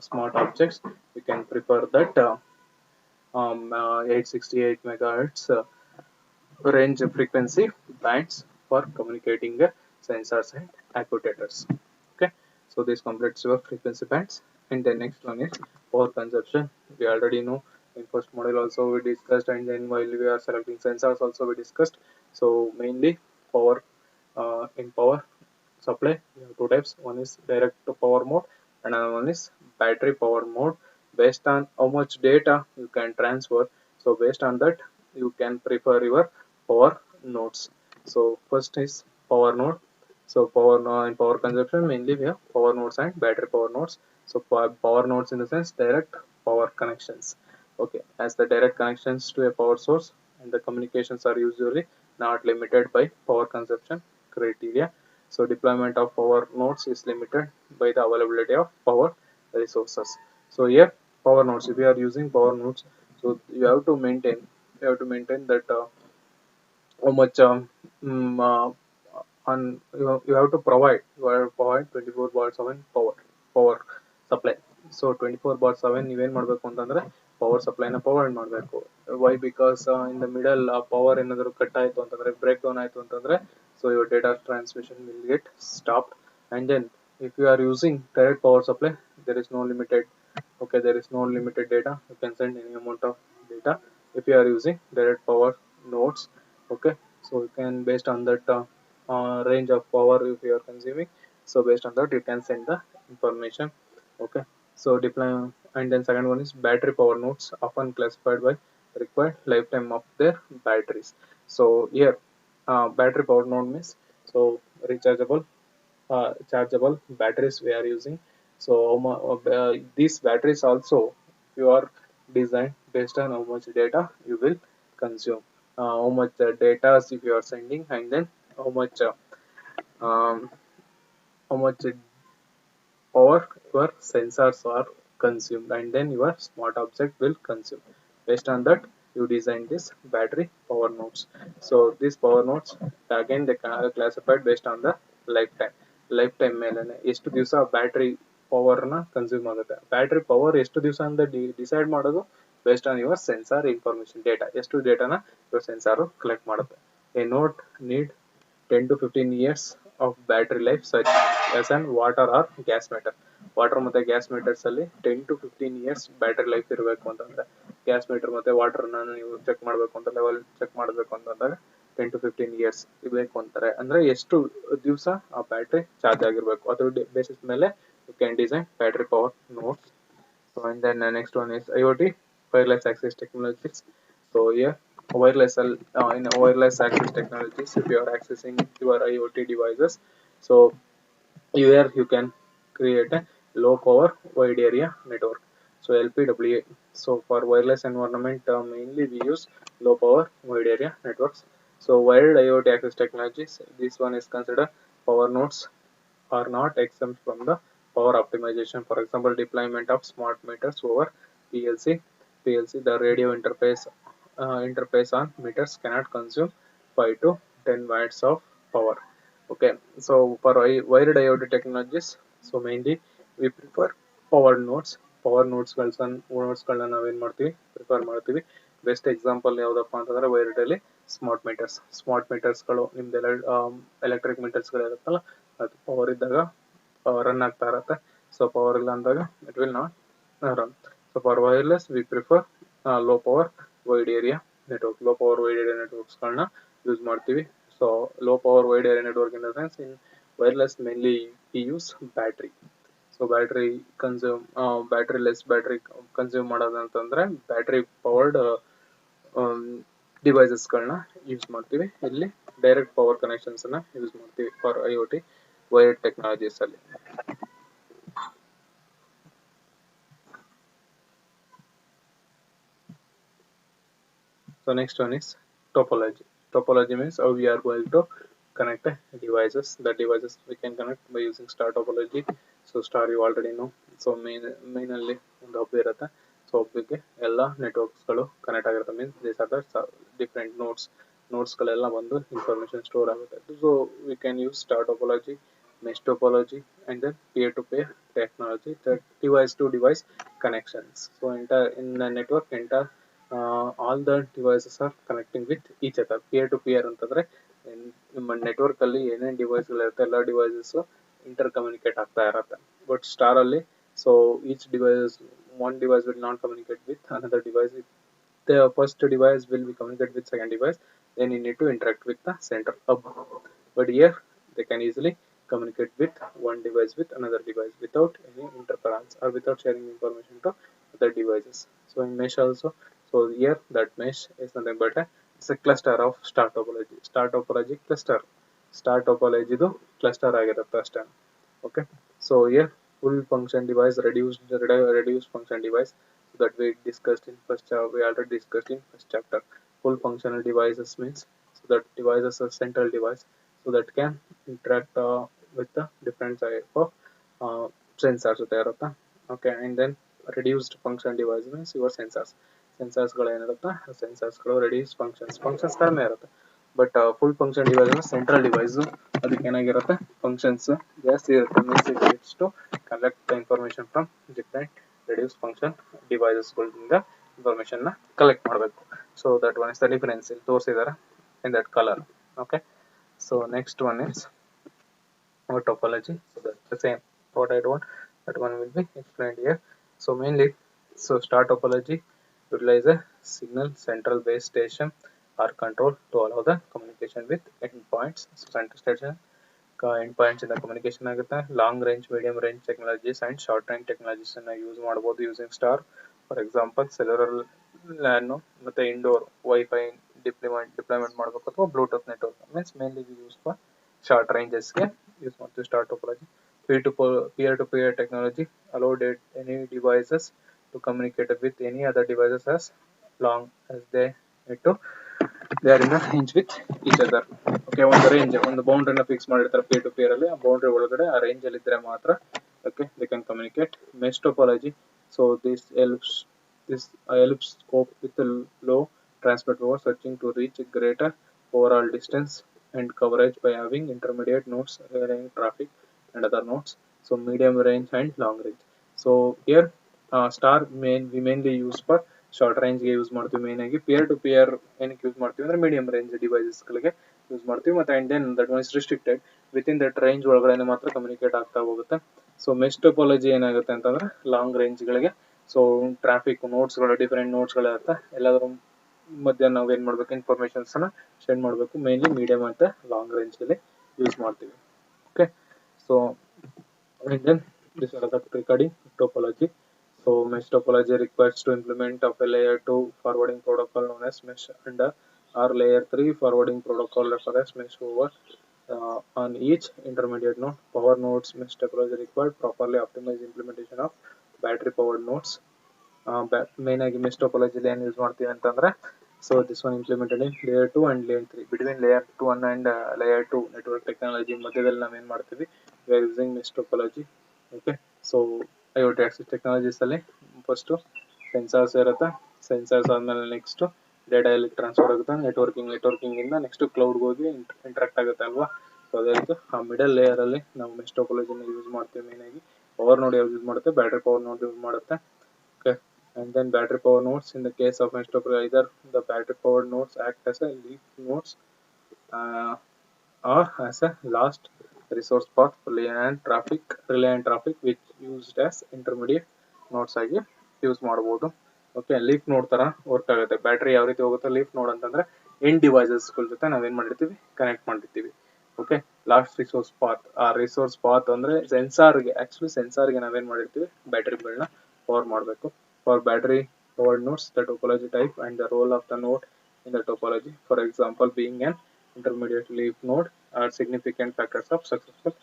smart objects, you can prefer that 868 megahertz range frequency bands for communicating sensors and actuators. Okay, so this completes your frequency bands. And the next one is power consumption. We already know in first module also we discussed, and then while we are selecting sensors also we discussed. So mainly power, in power supply we have two types. One is direct to power mode, and another one is battery power mode. Based on how much data you can transfer, so based on that you can prefer your power nodes. So first is power node. So in power consumption mainly we have power nodes and battery power nodes. So power nodes in the sense direct power connections. Okay, as the direct connections to a power source, and the communications are usually not limited by power consumption criteria. So deployment of power nodes is limited by the availability of power resources. So here power nodes, if you are using power nodes, so you have to maintain that how much you have to provide 24 bar 7 power supply. So 24 bar 7 ನೀವೇನ್ ಮಾಡಬೇಕು ಅಂತಂದ್ರೆ power ಸಪ್ಲೈನ provide ಮಾಡಬೇಕು. Why because in the middle power ಏನಾದರೂ cut ಆಯಿತು ಅಂತಂದ್ರೆ break down ಆಯಿತು ಅಂತಂದ್ರೆ so your data transmission will get stopped. And then if you are using direct power supply, there is no limited, okay, there is no limited data, you can send any amount of data. If you are using direct power nodes, okay, so you can based on that range of power if you are consuming, so based on that you can send the information. Okay, so deploy. And then second one is battery power nodes, often classified by required lifetime of their batteries. So here battery power node means so rechargeable chargeable batteries we are using. So these batteries also you are designed based on how much data you will consume, how much data if you are sending, and then how much um, how much power your sensors are consumed, and then your smart object will consume. Based on that you design this battery power nodes. So these power nodes again they are classified based on the lifetime ಮೇಲೆ ಎಷ್ಟು ದಿವಸ battery ಪವರ್ನ consume ಆಗುತ್ತೆ. Battery power ಎಷ್ಟು ದಿವಸ ಅಂತ decide ಮಾಡೋದು based on your sensor information data, ಎಷ್ಟು ಡೇಟಾನ ಯುವರ್ ಸೆನ್ಸಾರು ಕಲೆಕ್ಟ್ ಮಾಡುತ್ತೆ. A node need 10 to 15 years of battery life such as an water or gas meter. Water ಮತ್ತೆ ಗ್ಯಾಸ್ ಮೀಟರ್ಸ್ ಅಲ್ಲಿ 10 to 15 years ಬ್ಯಾಟರಿ ಲೈಫ್ ಇರಬೇಕು ಅಂತಂದ್ರೆ, gas metre ಮತ್ತೆ water ನೀವು check ಮಾಡಬೇಕು ಅಂತ ಲೆವೆಲ್ ಚೆಕ್ ಮಾಡಬೇಕು ಅಂತಂದಾಗ 10 to 15 years ಇರಬೇಕು ಅಂತಾರೆ. ಅಂದ್ರೆ ಎಷ್ಟು ದಿವಸ ಆ ಬ್ಯಾಟ್ರಿ ಚಾರ್ಜ್ ಆಗಿರ್ಬೇಕು ಅದ್ರ ಬೇಸಿಸ್ ಮೇಲೆ you can design battery power nodes. So and then next one is IoT, wireless access technologies. So here in wireless access technologies, if you are accessing your IoT devices, so here you can create a low power wide area network. So LPWA. So for wireless environment, mainly we use low power wide area networks. So wired IoT access technologies, this one is considered power nodes are not exempt from the power optimization. For example, deployment of smart meters over PLC. PLC, the radio interface on meters cannot consume 5 to 10 watts of power. Okay, so for wired IoT technologies, so mainly we prefer power nodes. Power nodes ಗಳನ್ನ ನಾವೇನ್ ಮಾಡ್ತೀವಿ prefer ಮಾಡ್ತೀವಿ. Best example ಯಾವ್ದಪ್ಪ ಅಂತಂದ್ರೆ wired ಅಲ್ಲಿ smart ಮೀಟರ್ಸ್ಗಳು ನಿಮ್ದೆಲ್ಲ electric ಮೀಟರ್ಸ್ಗಳು ಇರುತ್ತಲ್ಲ, ಅದು ಪವರ್ ಇದ್ದಾಗ ರನ್ ಆಗ್ತಾ ಇರುತ್ತೆ. ಸೊ ಪವರ್ ಇಲ್ಲ ಅಂದಾಗ it will not run. So for wireless we prefer low power wide area ನೆಟ್ವರ್ಕ್ಸ್ಗಳನ್ನ ಯೂಸ್ ಮಾಡ್ತೀವಿ. So low power wide area network in the sense in wireless mainly we use battery. So battery consume ಮಾಡೋದಂತಂದ್ರೆ battery powered ಡಿವೈಸಸ್ಗಳನ್ನ use ಮಾಡ್ತೀವಿ. ಇಲ್ಲಿ direct power connections ಅನ್ನ use ಮಾಡ್ತೀವಿ for IoT wired technologies ಅಲ್ಲಿ. So next one is topology. Topology means how we are going to connect devices. The devices we can connect by using star topology. So star you already know. So mainly ಒಂದು hub ಇರುತ್ತೆ. ಸೊ ಹಬ್ಬಿಗೆ ಎಲ್ಲ ನೆಟ್ವರ್ಕ್ಸ್ಗಳು connect ಆಗಿರುತ್ತೆ. Means this are the different ನೋಟ್ಸ್ಗಳೆಲ್ಲ ಬಂದು information store ಆಗುತ್ತೆ. So we can use star topology, mesh topology, and then peer-to-peer technology, the device-to-device connections. So in the network, all the devices are connecting with each other. Peer-to-peer ಅಂತಂದ್ರೆ ನಿಮ್ಮ network ಅಲ್ಲಿ ಏನೇನು ಡಿವೈಸ್ಗಳು ಇರುತ್ತೆ ಎಲ್ಲ devices inter communicate ಆಗ್ತಾ ಇರುತ್ತೆ. But star ಅಲ್ಲಿ so each one device will not communicate with another device. The first device will be communicate with second device, then you need to interact with the center hub. But here they can easily communicate with one device with another device without any interference or without sharing information to other devices. So in mesh also, so here that mesh is nothing but it's a cluster of star topology cluster. Star topology ಇದು cluster ಆಗಿರುತ್ತೆ ಅಷ್ಟೇ. Okay, so here full function device, reduced function device that we discussed in we already discussed in first chapter. Full functional devices means so that devices are central device so that can interact with the different type of sensors there. Okay, and then reduced function device means your sensors ಏನಿರುತ್ತೆ ಸೆನ್ಸರ್ಸ್ಗಳು reduced functions ಕಡಿಮೆ ಇರುತ್ತೆ. But full function device ಅಂದ್ರೆ central device, ಅದಕ್ಕೆ ಏನಾಗಿರುತ್ತೆ functions ಜಾಸ್ತಿ ಇರುತ್ತೆ. Means it needs to collect the information from different reduce function ಡಿವೈಸಸ್ಗಳಿಂದ information ನ ಕಲೆಕ್ಟ್ ಮಾಡಬೇಕು. So that one is the difference ಇಲ್ಲಿ ತೋರಿಸಿದ್ದಾರೆ in that colour. Okay, so next one is topology. So that's the same what I want, that one will be explained here. So mainly, so star topology utilize a signal central base station or control to allow the communication with endpoints. So central station endpoints in the communication ಆಗುತ್ತೆ. Long range, medium range technologies and short range technologies ಅನ್ನ use ಮಾಡಬಹುದು using star. For example cellular LAN ಮತ್ತೆ indoor WiFi deployment ಮಾಡಬೇಕು ಅಥವಾ Bluetooth network means mainly use for short ರೇಂಜಸ್ಗೆ use ಮಾಡ್ತೀವಿ star topology. Peer-to-peer technology allowed any devices to communicate with any other devices as long as they are in a range with each other. Okay, ಒಂದು ಬೌಂಡ್ರಿನ fix ಮಾಡಿರ್ತಾರೆ peer to peer ಅಲ್ಲಿ, ಆ boundary ಒಳಗಡೆ ಆ range ಅಲ್ಲಿ ಇದ್ರೆ ಮಾತ್ರ okay they can communicate. Mesh topology, so this helps cope with the low transmit power, searching to reach a greater overall distance and coverage by having intermediate nodes relying traffic and other nodes. So medium range and long range. So here star we mainly use for short ರೇಂಜ್ಗೆ use ಮಾಡ್ತೀವಿ. Main ಆಗಿ peer-to-peer ಏನಕ್ಕೆ use ಮಾಡ್ತೀವಿ ಅಂದ್ರೆ medium range ಡಿವೈಸಸ್ಗಳಿಗೆ use ಮಾಡ್ತೀವಿ. ಮತ್ತೆ and then that one is restricted within that range ಒಳಗಡೆ ಮಾತ್ರ ಕಮ್ಯುನಿಕೇಟ್ ಆಗ್ತಾ ಹೋಗುತ್ತೆ. ಸೊ ಮೆಶ್ ಟೋಪೋಲಜಿ ಏನಾಗುತ್ತೆ ಅಂತಂದ್ರೆ ಲಾಂಗ್ ರೇಂಜ್ಗಳಿಗೆ ಸೊ ಟ್ರಾಫಿಕ್ ನೋಟ್ಸ್ಗಳು ಡಿಫರೆಂಟ್ ನೋಟ್ಸ್ಗಳಿರುತ್ತೆ, ಎಲ್ಲಾದ್ರೂ ಮಧ್ಯ ನಾವು ಏನ್ ಮಾಡ್ಬೇಕು ಇನ್ಫಾರ್ಮೇಶನ್ಸ್ ಅನ್ನ ಸೆಂಡ್ ಮಾಡಬೇಕು. ಮೇನ್ಲಿ ಮೀಡಿಯಂ ಅಂತ ಲಾಂಗ್ ರೇಂಜ್ ಅಲ್ಲಿ ಯೂಸ್ ಮಾಡ್ತೀವಿ. Okay, so and then this is the regarding topology. So mesh topology requires to implement of a layer 2 forwarding protocol known as mesh under or layer 3 forwarding protocol referred as mesh over on each intermediate node. Power nodes mesh topology required properly optimized implementation of battery powered nodes. Main ಆಗಿ mesh ಟೋಪೋಲಜಿಲಿ ಏನು use ಮಾಡ್ತೀವಿ ಅಂತಂದ್ರೆ, so this one implemented in layer 2 and layer 3. Between layer 1 and layer 2 network technology ಮಧ್ಯದಲ್ಲಿ ನಾವೇನು ಮಾಡ್ತೀವಿ, we are using mesh topology. Okay, so IoT access technologies ಅಲ್ಲಿ first sensors ಇರುತ್ತೆ. Sensors ಆದ್ಮೇಲೆ ನೆಕ್ಸ್ಟ್ ಡೇಟಾ ಎಲ್ಲಿ ಟ್ರಾನ್ಸ್ಫರ್ ಆಗುತ್ತೆ, ನೆಟ್ವರ್ಕಿಂಗ್ ಇಂದ next ಕ್ಲೌಡ್ಗೆ ಹೋಗಿ ಇಂಟ್ರಾಕ್ಟ್ ಆಗುತ್ತೆ ಅಲ್ವಾ. ಸೊ ಅದೇ ರೀತಿ ಆ ಮಿಡಲ್ ಲೇಯರ್ ಅಲ್ಲಿ ನಾವು ಮೆಶ್ ಟೋಪೋಲಜಿನ ಯೂಸ್ ಮಾಡ್ತೀವಿ. ಮೇನ್ ಆಗಿ ಪವರ್ ನೋಡ್ ಯೂಸ್ ಮಾಡುತ್ತೆ, ಬ್ಯಾಟರಿ ಪವರ್ ನೋಡ್ ಯೂಸ್ ಮಾಡುತ್ತೆ. Okay, and then battery power nodes. In the case of mesh topology, either the battery power nodes act as a leaf nodes uh, or as a last resource path reliant traffic which used as intermediate nodes ಆಗಿ use ಮಾಡಬಹುದು. Okay, leaf ನೋಡ್ ತರ work ಆಗುತ್ತೆ. Battery ಯಾವ ರೀತಿ ಹೋಗುತ್ತೆ, leaf ನೋಡ್ ಅಂತಂದ್ರೆ ಎಂಡ್ ಡಿವೈಸಸ್ ಜೊತೆ ನಾವೇನ್ ಮಾಡಿರ್ತೀವಿ, ಕನೆಕ್ಟ್ ಮಾಡಿರ್ತೀವಿ. Okay, last resource path. ಆ ರಿಸೋರ್ಸ್ ಪಾತ್ ಅಂದ್ರೆ ಸೆನ್ಸಾರ್ಗೆ, ಆಕ್ಚುಲಿ ಸೆನ್ಸಾರ್ಗೆ ನಾವೇನ್ ಮಾಡಿರ್ತೀವಿ, ಬ್ಯಾಟ್ರಿಗಳನ್ನ ಪವರ್ ಮಾಡಬೇಕು. For battery powered nodes, the topology type and the role of the node in the topology, for example being an intermediate leaf node, are significant factors of successful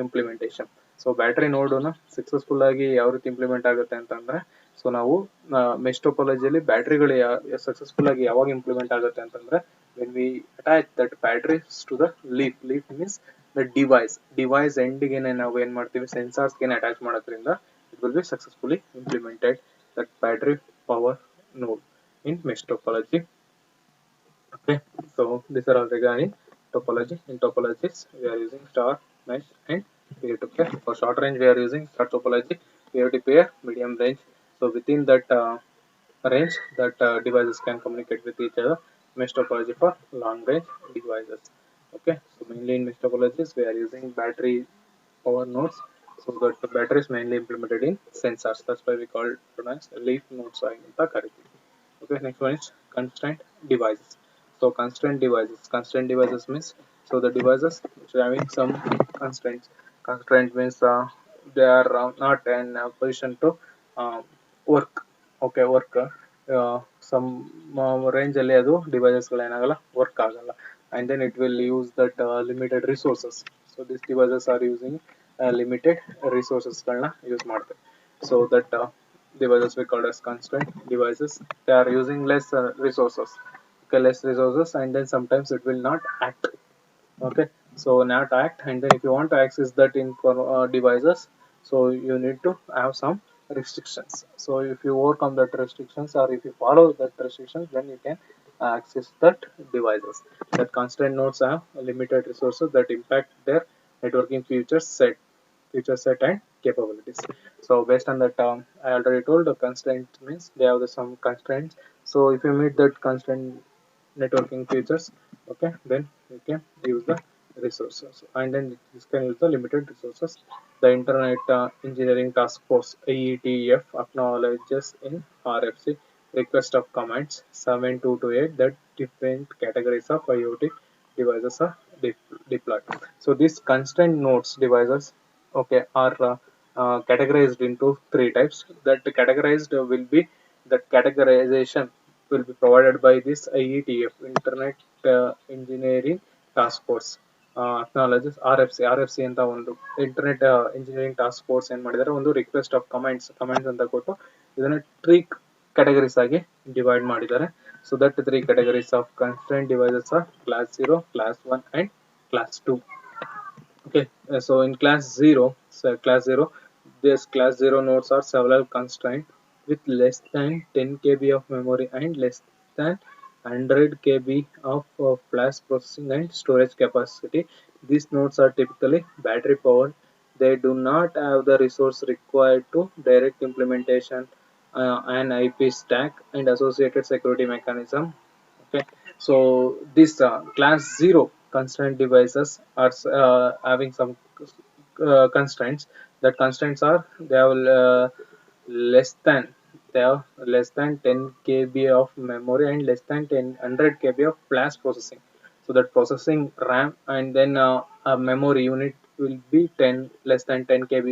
implementation. So battery ನೋಡ್ನ successful ಆಗಿ ಯಾವ ರೀತಿ implement ಆಗುತ್ತೆ ಅಂತಂದ್ರೆ, so ನಾವು mesh ಟೋಪೋಲಜಿಯಲ್ಲಿ ಬ್ಯಾಟ್ರಿಗಳು successful ಆಗಿ ಯಾವಾಗ implement ಆಗುತ್ತೆ ಅಂತಂದ್ರೆ, when we attach that batteries to the leaf means the device ಎಂಡ್ಗೆ ನಾವು ಏನ್ ಮಾಡ್ತೀವಿ, ಸೆನ್ಸಾರ್ಸ್ ಗೆ ಅಟ್ಯಾಚ್ ಮಾಡೋದ್ರಿಂದ it will be successfully implemented, that battery power node in mesh topology. Okay, so these are all regarding topology. In topologies we are using star, mesh and peer-to-peer. For short range we are using star topology, peer-to-peer, medium range. So within that range, that devices can communicate with each other. Mesh topology for long range devices. Okay, so mainly in mesh topologies we are using battery power nodes. So that the battery is mainly implemented in sensors. That's why we call it as leaf nodes. Okay, next one is constraint devices. So constraint devices means, so the devices which are having some constraints. Constraint means they are not in a position to uh, work. Okay, work some range ಅಲ್ಲಿ ಅದು devices ಗಳು ಏನಾಗಲ್ಲ, work ಆಗಲ್ಲ, and then it will use that limited resources. So these devices are using limited resources ಗಳನ್ನ use ಮಾಡ್ತಾರೆ. So that devices we call as constraint devices. They are using less resources. Okay, less resources, and then sometimes it will not act. Okay, so not act, and then if you want to access that in devices, so you need to have some restrictions. So if you overcome that restrictions, or if you follow that restrictions, then you can access that devices. That constraint nodes have limited resources that impact their networking feature set and capabilities. So based on that, I already told the constraint means they have some constraints. So if you meet that constraint networking features, okay, then you can use the resources, and then you can use the limited resources. The Internet Engineering Task Force IETF acknowledges in RFC request of commands 7228 that different categories of IoT devices are deployed. So these constraint nodes devices, okay, are categorized into three types. That categorized will be, that categorization will be provided by this IETF, Internet Engineering Task Force. Acknowledges RFC ಅಂತ ಒಂದು internet engineering task force ಏನ್ ಮಾಡಿದ್ದಾರೆ, ಒಂದು request of comments ಅಂತ ಕೊಟ್ಟು ಇದನ್ನ three categories ಆಗಿ divide ಮಾಡಿದ್ದಾರೆ. So that three categories of constraint devices are class 0, class 1 and class 2. Okay, so in class 0, this class 0 nodes are several constraints with less than 10 KB of memory and less than 100 KB of flash processing and storage capacity. These nodes are typically battery powered. They do not have the resource required to direct implementation, an IP stack and associated security mechanism. Okay, so this class 0 constraint devices are having some constraints. That constraints are, they have less than they have less than 10 KB of memory and less than 100 KB of flash processing. So that processing RAM and then a memory unit will be 10 less than 10 KB.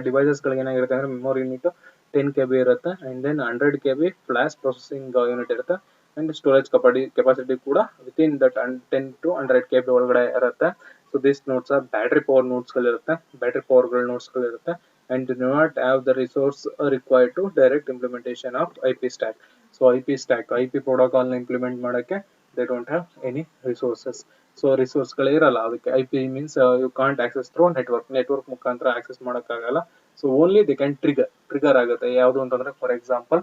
Devices ಗಳಿಗೆ ಏನಾಗಿರುತ್ತೆ ಅಂದ್ರೆ memory unit 10 KB ಇರುತ್ತೆ, and then 100 KB flash processing unit ಇರುತ್ತೆ, and storage capacity ಕೂಡ within that 10 to 100 KB ಒಳಗಡೆ ಇರುತ್ತೆ. So these nodes are battery power nodes ಗಳಿರುತ್ತೆ, battery power nodes ಗಳಿರುತ್ತೆ. and do not have the resource required to direct implementation of IP stack. So IP stack, IP protocol implement ಮಾಡಕ್ಕೆ they don't have any resources. So resource ಗಳು ಇರಲ್ಲ ಅದಕ್ಕೆ. IP means you can't access through network ಮುಖಾಂತರ access ಮಾಡಕ್ಕಾಗಲ್ಲ. So only they can trigger ಆಗುತ್ತೆ. ಯಾವುದು ಅಂತಂದ್ರೆ for example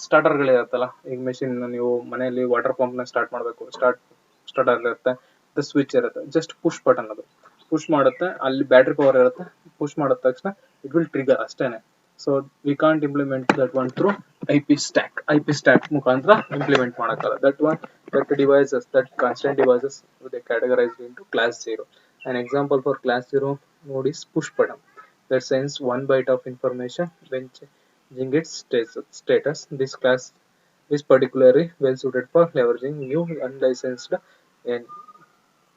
starter ಗಳಿರುತ್ತಲ್ಲ, ಈಗ ಮೆಷಿನ್ ನೀವು ಮನೆಯಲ್ಲಿ ವಾಟರ್ ಪಂಪ್ ನ ಸ್ಟಾರ್ಟ್ ಮಾಡಬೇಕು, ಸ್ಟಾರ್ಟರ್ ಇರುತ್ತೆ, ಸ್ವಿಚ್ ಇರುತ್ತೆ, ಜಸ್ಟ್ ಪುಷ್ ಬಟನ್, ಅದು ಪುಷ್ ಮಾಡುತ್ತೆ, ಅಲ್ಲಿ ಬ್ಯಾಟ್ರಿ ಪವರ್ ಇರುತ್ತೆ, ಪುಷ್ ಮಾಡಿದ ತಕ್ಷಣ ಇಟ್ ವಿಲ್ ಟ್ರಿಗರ್ ಅಷ್ಟೇನೆ. So we can't implement that one through IP stack ಮುಖಾಂತರ implement ಮಾಡಕ್ಕಲ್ಲ. that devices, that constant devices, they categorized into class 0. An example for class 0 node is push button that sends 1 byte of information when changing its status. This class is particularly well suited for leveraging new unlicensed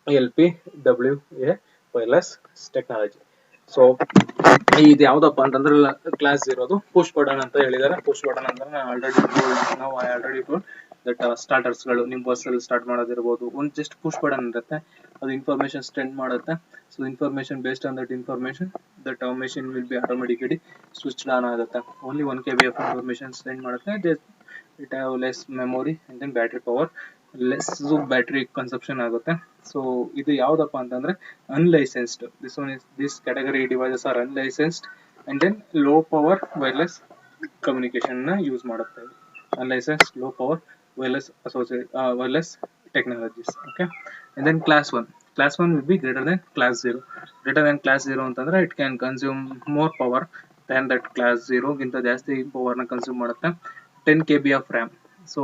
LPWA wireless technology. So ಇದು ಯಾವ್ದಪ್ಪ ಅಂತಂದ್ರೆ class ಇರೋದು push button ಅಂತ ಹೇಳಿದಾರೆ. Push button ಅಂದ್ರೆ ನಾವು already told that starters ಗಳು ನಿಮ್ಮ ಬಸ್ ಅಲ್ಲಿ ಸ್ಟಾರ್ಟ್ ಮಾಡೋದಿರ್ಬೋದು, ಒಂದು ಜಸ್ಟ್ ಪುಷ್ ಬಟನ್ ಇರುತ್ತೆ, ಅದು ಇನ್ಫಾರ್ಮೇಶನ್ ಸೆಂಡ್ ಮಾಡುತ್ತೆ. So information based on that information that machine will be automatically switch on ಆಗುತ್ತೆ. Only 1 KB of information send ಮಾಡುತ್ತೆ. It have less memory and then battery power, less battery consumption ಆಗುತ್ತೆ. So ಇದು ಯಾವ್ದಪ್ಪ ಅಂತಂದ್ರೆ unlicensed. This category devices are unlicensed and then low power wireless communication ನ use ಮಾಡುತ್ತೆ. Unlicensed low power wireless technologies. Okay, and then class 1 will be greater than class 0. Greater than class 0 ಅಂತಂದ್ರೆ it can consume more power than that class 0 ಗಿಂತ ಜಾಸ್ತಿ power ನ consume ಮಾಡುತ್ತೆ. 10 KB of RAM. So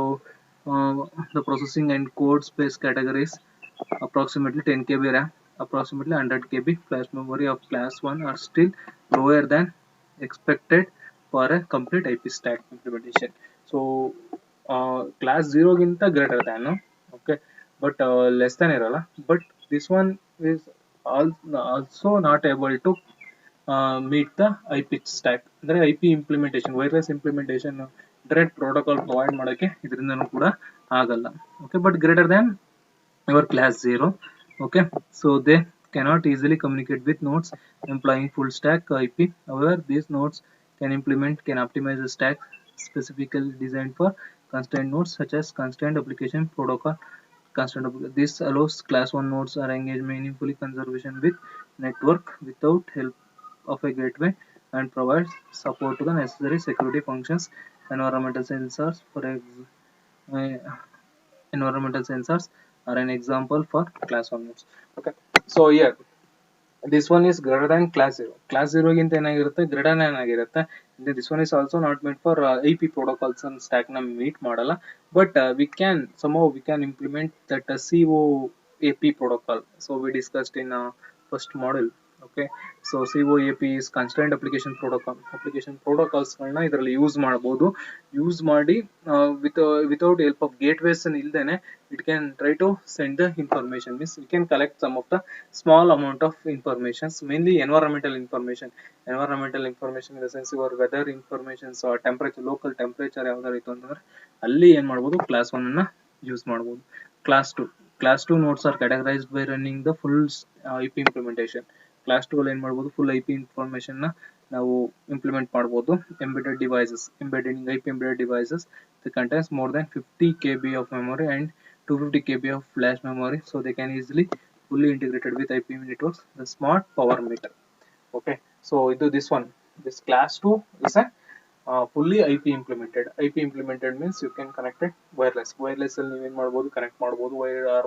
the processing and code space categories approximately 10 KB RAM, approximately 100 KB flash memory of class 1 are still lower than expected for a complete IP stack implementation. So class 0 ಗಿಂತ greater than, okay, but less than ಇರಲ್ಲ. But this one is also not able to meet the IP stack ಅಂದ್ರೆ IP implementation, wireless implementation, internet protocol provide ಮಾಡಕ್ಕೆ ಇದರಿಂದನೂ ಕೂಡ ಆಗಲ್ಲ. Okay, but greater than your class 0. Okay, so they cannot easily communicate with nodes employing full stack IP. However, these nodes can optimize the stack specifically designed for constrained nodes such as constrained application protocol. This allows class 1 nodes are engaged meaningfully conservation with network without help of a gateway, and provides support to the necessary security functions. Environmental sensors environmental sensors are an example for class 1 nodes. Okay, so here this one is greater than class 0. Class 0 ಗಿಂತ ಏನಾಗಿರುತ್ತೆ, greater than ಆಗಿರುತ್ತೆ. This one is also not meant for IP protocols and stack ನ meet ಮಾಡಲ್ಲ, but we can implement that COAP protocol. So we discussed in first model. Okay, so COAP is constrained application protocols ಗಳನ್ನ ಇದರಲ್ಲಿ use ಮಾಡಿ without help of gateways ಇಲ್ದೇನೆ it can try to send the information. Means we can collect some of the small amount of informations, mainly environmental information in the sense your weather information, or temperature, local temperature ಯಾವ್ದಾರು ಇತ್ತು ಅಂತಂದ್ರೆ ಅಲ್ಲಿ ಏನ್ ಮಾಡಬಹುದು, class 1 ಅನ್ನ use ಮಾಡಬಹುದು. class 2 nodes are categorized by running the full IP implementation. class 2 ಅಲ್ಲಿ ಏನ್ ಮಾಡಬಹುದು, full IP information ನ ನಾವು ಇಂಪ್ಲಿಮೆಂಟ್ ಮಾಡಬಹುದು. embedded devices that contains more than 50 KB of memory and 250 KB of flash memory, so they can easily fully integrated with IP networks. The smart power meter. Okay, so this class 2 is a fully IP implemented means you can connect it wireless ಅಲ್ಲಿ ನೀವು ಏನು ಮಾಡಬಹುದು, connect ಮಾಡಬಹುದು,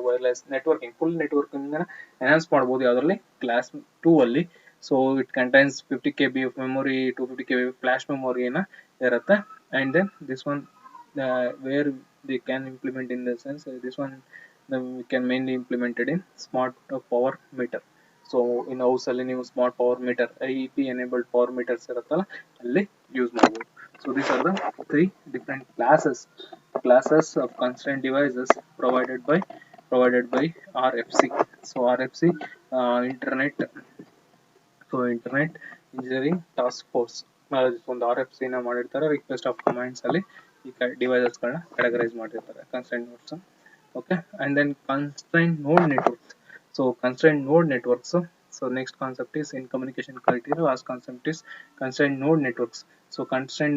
wireless networking, full networking enhance ಮಾಡಬಹುದು ಯಾವ್ದ್ರಲ್ಲಿ, class 2 ಅಲ್ಲಿ. So it contains 50 KB of memory, 250 KB of flash memory ಇರುತ್ತೆ. And then this one where they can implement in the sense this one we can mainly implemented in smart power meter. So in house ಅಲ್ಲಿ ನೀವು smart power meter, IP enabled power meters ಇರುತ್ತಲ್ಲ ಅಲ್ಲಿ use ಮಾಡಬಹುದು. So these are the 3 different classes of constraint devices provided by RFC. So RFC internet engineering task force ಒಂದು RFC ನ ಮಾಡಿರ್ತಾರೆ, request of commands ಅಲ್ಲಿ ಈ ಡಿವೈಸಸ್ ಗಳನ್ನ categorise ಮಾಡಿರ್ತಾರೆ, constraint notes. Okay, and then constraint node networks. So So next concept is in communication criteria. Last concept is constraint node networks. So constraint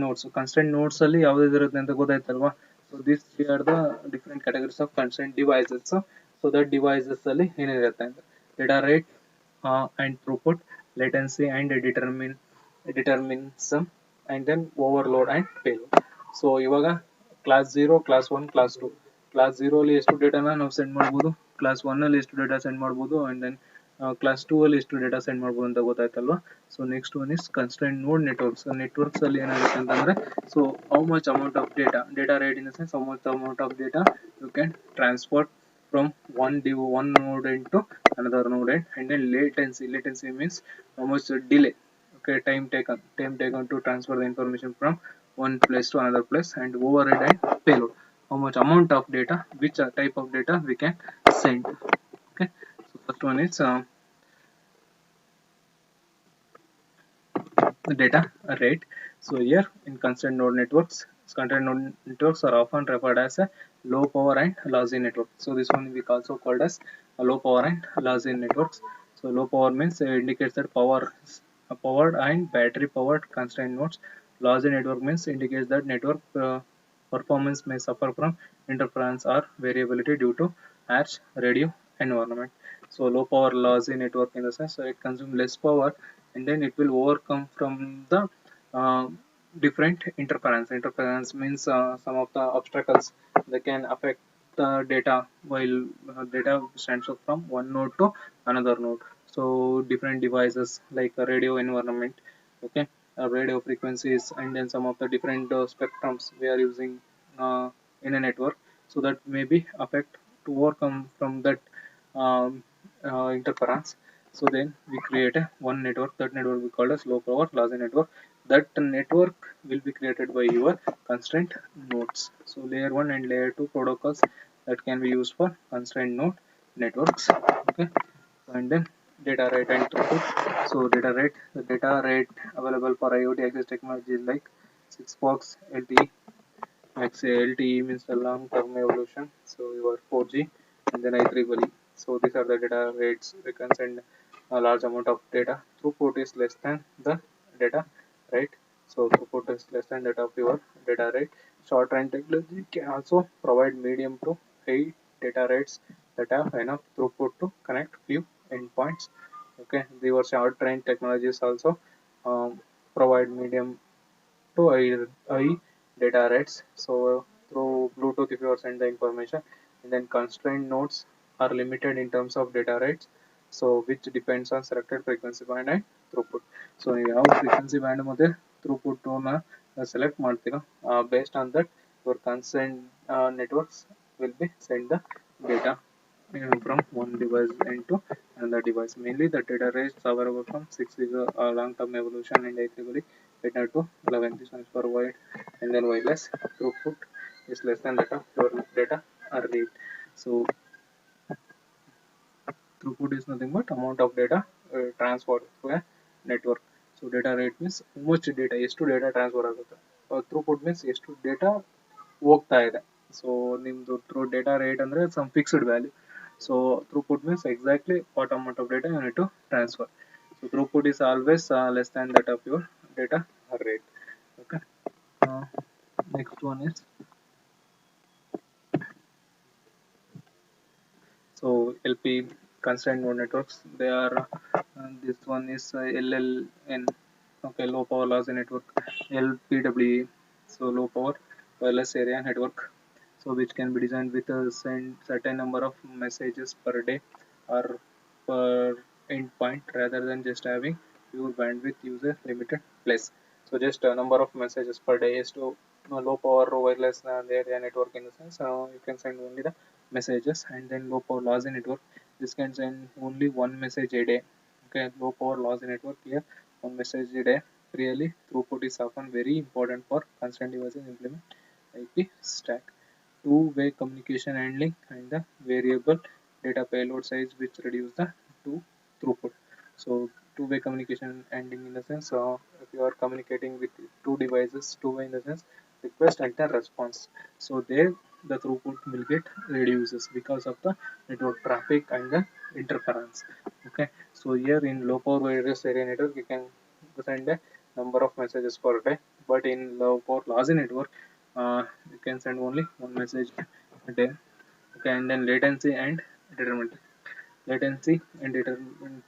nodes ಅಲ್ಲಿ ಯಾವ್ದು ಇರುತ್ತೆ ಅಂತ ಗೊತ್ತಾಯ್ತಲ್ವಾ. So these three are the different categories of constraint devices. So that devices ಅಲ್ಲಿ ಏನಿರುತ್ತೆ ಅಂತ data rate and throughput, latency and determinism, and then overload and payload. So ಇವಾಗ class 0, class 1, class 2. Class 0 ಅಲ್ಲಿ ಎಷ್ಟು ಡೇಟಾನ ನಾವು ಸೆಂಡ್ ಮಾಡ್ಬೋದು, class 1 ಅಲ್ಲಿ ಎಷ್ಟು ಡೇಟಾ ಸೆಂಡ್ ಮಾಡ್ಬೋದು, ಅಂಡ್ ದೆನ್ ಕ್ಲಾಸ್ 2 ಅಲ್ಲಿ ಎಷ್ಟು ಡೇಟಾ ಸೆಂಡ್ ಮಾಡ್ಬೋದು ಅಂತ ಗೊತ್ತಾಯ್ತಲ್ವಾ. So next one is constant node networks. Networks ಅಲ್ಲಿ ಏನಾಗುತ್ತೆ ಅಂತಂದ್ರೆ, so how much amount of data rate in the sense how much amount of data you can transfer from one node into another node, and then latency means how much delay, okay, time taken to transfer the information from one place to another place, and overhead and payload, how much amount of data, which type of data we can send. Okay, so first one is the data rate. So here in constraint node networks are often referred as a low power and lossy network. So this one we also called as a low power and lossy networks. So low power means indicates that powered and battery powered constraint nodes. Lossy network means indicates that network performance may suffer from interference or variability due to harsh radio environment. So low power lossy network in the sense, so it consumes less power, and then it will overcome from the different interference. Interference means some of the obstacles that can affect the data while data transfer from one node to another node. So different devices like a radio environment, okay, radio frequencies, and then some of the different spectrums we are using in a network, so that may be affect to overcome from that interference. So then we create a one network. That network we call as low power lossy network. That network will be created by your constraint nodes. So layer 1 and layer 2 protocols that can be used for constraint node networks. Okay, and then data rate and throughput. So the data rate available for IoT access technologies like 6POX, LTE. LTE means the long term evolution. So your 4G and then IEEE. So these are the data rates. We can send a large amount of data. Throughput is less than the data rate. So throughput is less than that of your data rate. Short range technology can also provide medium to high data rates that have enough throughput to connect few endpoints. Okay, the short range technologies also provide medium to high data rates. So through Bluetooth if you are send the information, and then constraint nodes are limited in terms of data rates. So which depends on selected frequency band and throughput. So you have frequency band ಮತ್ತೆ throughput ನ select ಮಾಡ್ತೀರಾ, based on that your constraint networks will be send the data from one device into another device. Mainly the data rates are available from 6 long-term evolution and IEEE 802 to 11. This one is for wide, and then wireless throughput is less than that of your data rate. So throughput is nothing but amount of data transferred to a network. So data rate means how much data, ಎಷ್ಟು data transfer ಆಗುತ್ತೆ. Throughput means ಎಷ್ಟು data ಹೋಗ್ತಾ ಇದೆ. So ನಿಮ್ದು through data rate ಅಂದ್ರೆ some fixed value. So throughput means exactly what amount of data you need to transfer. So throughput is always less than that of your data rate. Okay. Uh, Next one is, so LP constraint node networks. They are this one is LLN. Okay, low power lossy network. LPWA. So low power wireless area network. So which can be designed with a certain number of messages per day or per endpoint, rather than just having pure bandwidth user limited place. So just a number of messages per day is to low power wireless area network in the sense you can send only the messages, and then low power lossy network, this can send only one message a day. Okay, low power lossy network here, one message a day. Really throughput is often very important for constraint devices implement IP stack. Two-way communication handling and the variable data payload size, which reduce the throughput. So two-way communication handling in the sense if you are communicating with two devices, two-way in the sense request and the response. So there the throughput will get reduces because of the network traffic and the interference. Okay, so here in low power wireless area network you can send a number of messages per day, but in low power lossy network you can send only one message a day. Okay, and then latency and determinant. Latency and determinant.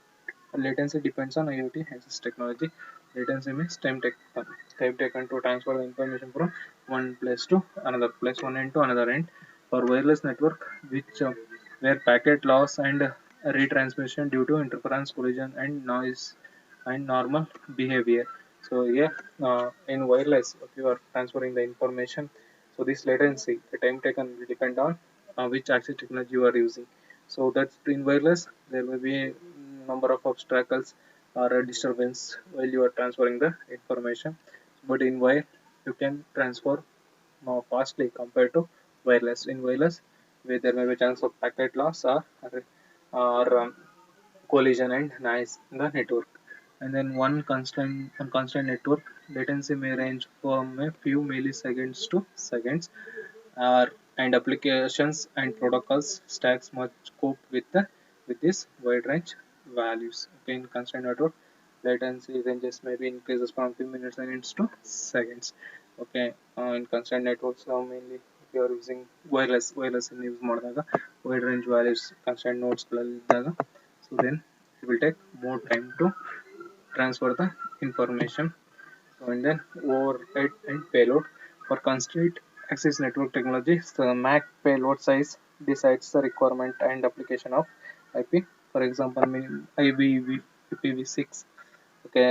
Latency depends on IoT access technology. Latency means time taken to transfer the information from one place to another place, one end to another end. For wireless network, which where packet loss and retransmission due to interference, collision, and noise and normal behavior. So here in wireless, if you are transferring the information, so this latency, the time taken will depend on which access technology you are using. So that's in wireless, there will be a number of obstacles or a disturbance while you are transferring the information. But in wire, you can transfer more fastly compared to wireless. In wireless, where there may be chance of packet loss or collision and noise in the network. And then one constant network latency may range from a few milliseconds to seconds, uh, and applications and protocols stacks must cope with this wide range values. Okay, in constant network, latency ranges maybe increases from few milliseconds to seconds. Okay, in constant networks, mainly if you are using wireless in use ಮಾಡಿದಾಗ wide range values constant nodes ಗಳಲ್ಲಿದ್ದಾಗ, so then it will take more time to transfer the information. So and then overhead and payload. For constraint access network technology, the MAC payload size decides the requirement and application of IP. For example, IPv6. Okay,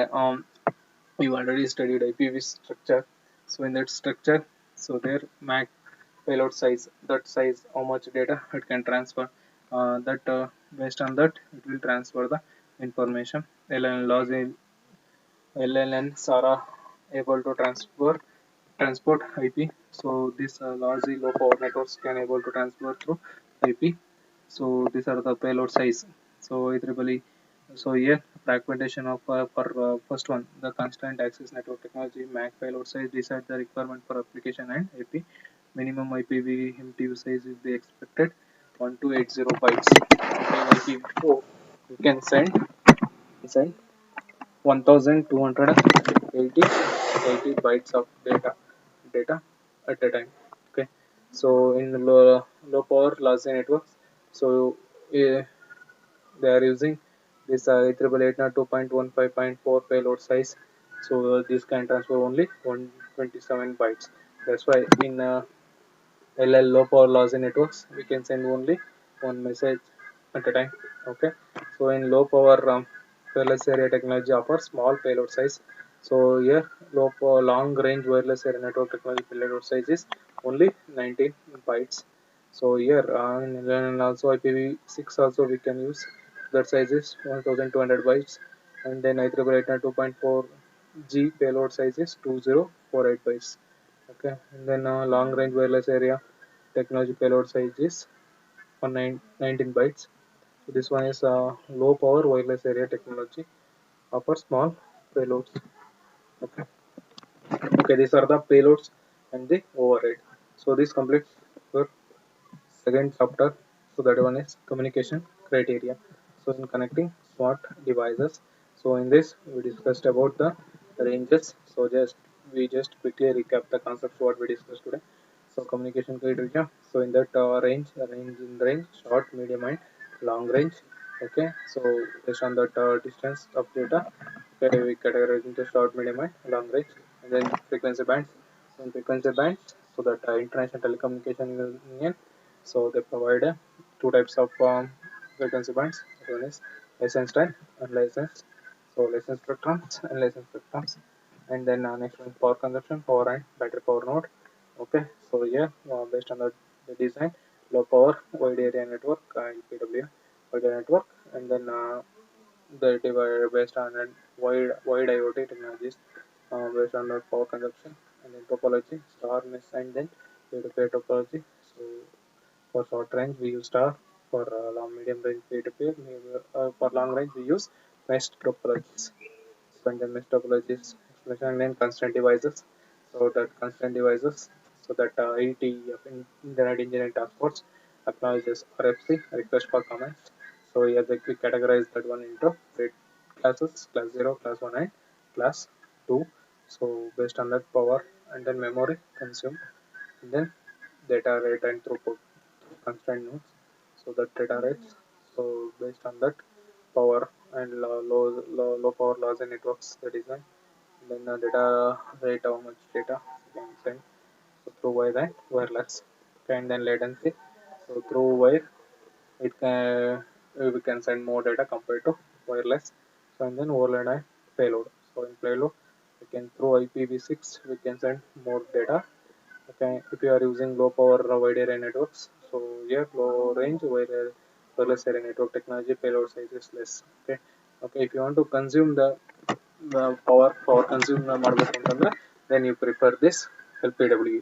we already studied IPv structure. So in that structure, so there MAC payload size, that size, how much data it can transfer. That based on that, it will transfer the information. LLNs are able to transport IP. So these largely low power networks can able to transfer through IP. So these are the payload size. So IEEE. So here fragmentation of for first one, the constant access network technology MAC payload size decide the requirement for application and IP. Minimum IPv4 size is the expected 1280 bytes. In IPv4 you can send 1280 bytes of data at a time. Okay, so in low power lossy networks, so uh, they are using this IEEE 2.15.4 payload size. So this can transfer only 127 bytes. That's why in LL low power lossy networks we can send only one message at a time. Okay, so in low power wireless area technology offers small payload size. So here low power long range wireless area network technology payload size is only 19 bytes. So here and also IPv6 also we can use, that size is 1200 bytes. And then IEEE 2.4 G payload size is 2048 bytes. Okay, and then long range wireless area technology payload size is 19 bytes. So this one is low power wireless area technology offers small payloads. Okay, okay, these are the payloads and the overhead. So this completes your second chapter. So that one is communication criteria. So in connecting smart devices, so in this we discussed about the ranges. So just quickly recap the concepts what we discussed today. So communication criteria, so in that range short, medium, and long range. Okay, so based on that distance of data, okay, we categorize into short, medium, and long range. And then frequency bands. So in frequency bands, so that International Telecommunication Union, so they provide two types of frequency bands. One is licensed and unlicensed. So licensed spectrums and licensed spectrums. And then next one, power consumption, power and battery power node. Okay, so yeah, based on the design, low power wide area network, LPW wide area network. And then the divider based on wide IoT technologies, based on the power consumption. And then topology, star, mesh, and then peer-to-peer topology. So for short range we use star, for long medium range peer-to-peer, for long range we use mesh topologies. So and then mesh topologies explanation, and then constant devices. So that constant devices, So that IET of Internet Engineering Task Force acknowledges RFC, request for comments. So here we categorize that one into eight classes: class 0, class 1, and class 2. So based on that, power and then memory consumed, and then data rate and throughput constraint nodes. So that data rates. So based on that, power and low power loss in networks the design. Then data rate, how much data you can send. So through wire and wireless. Okay, and then latency. So through wire, it can we can send more data compared to wireless. So and then overload and payload. So in payload, we can through IPv6 we can send more data. Okay, if you are using low power wide area networks, so here low range wireless area network technology payload size is less. Okay, okay. If you want to consume the power consume ಮಾಡಬೇಕು ಅಂತಂದ್ರೆ then you prefer this LPWE,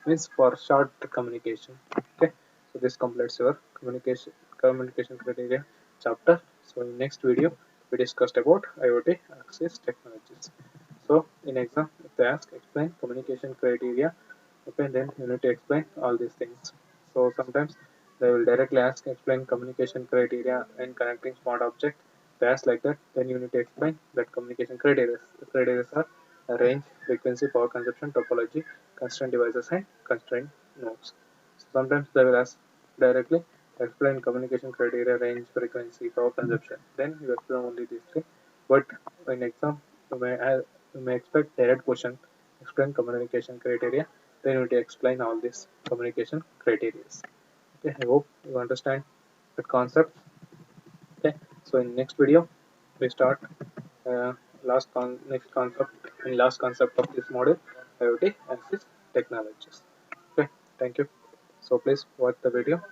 means for short communication. Okay, so this completes your communication criteria chapter. So in next video we discussed about IoT access technologies. So in exam, if they ask explain communication criteria, okay, then you need to explain all these things. So sometimes they will directly ask explain communication criteria and connecting smart object. They ask like that, then you need to explain that communication criteria. The criteria are range, frequency, power consumption, topology, constraint devices, and constraint nodes. So sometimes they will ask directly explain communication criteria, range, frequency, power consumption. Then you explain only these three. But in exam, you may expect direct question explain communication criteria, then you need to explain all these communication criteria. Okay, I hope you understand that concept. Okay, so in next video we start uh, next concept and last concept of this model, IoT access technologies. Okay, thank you. So please watch the video.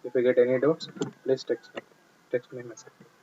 If you get any doubts, please text me message.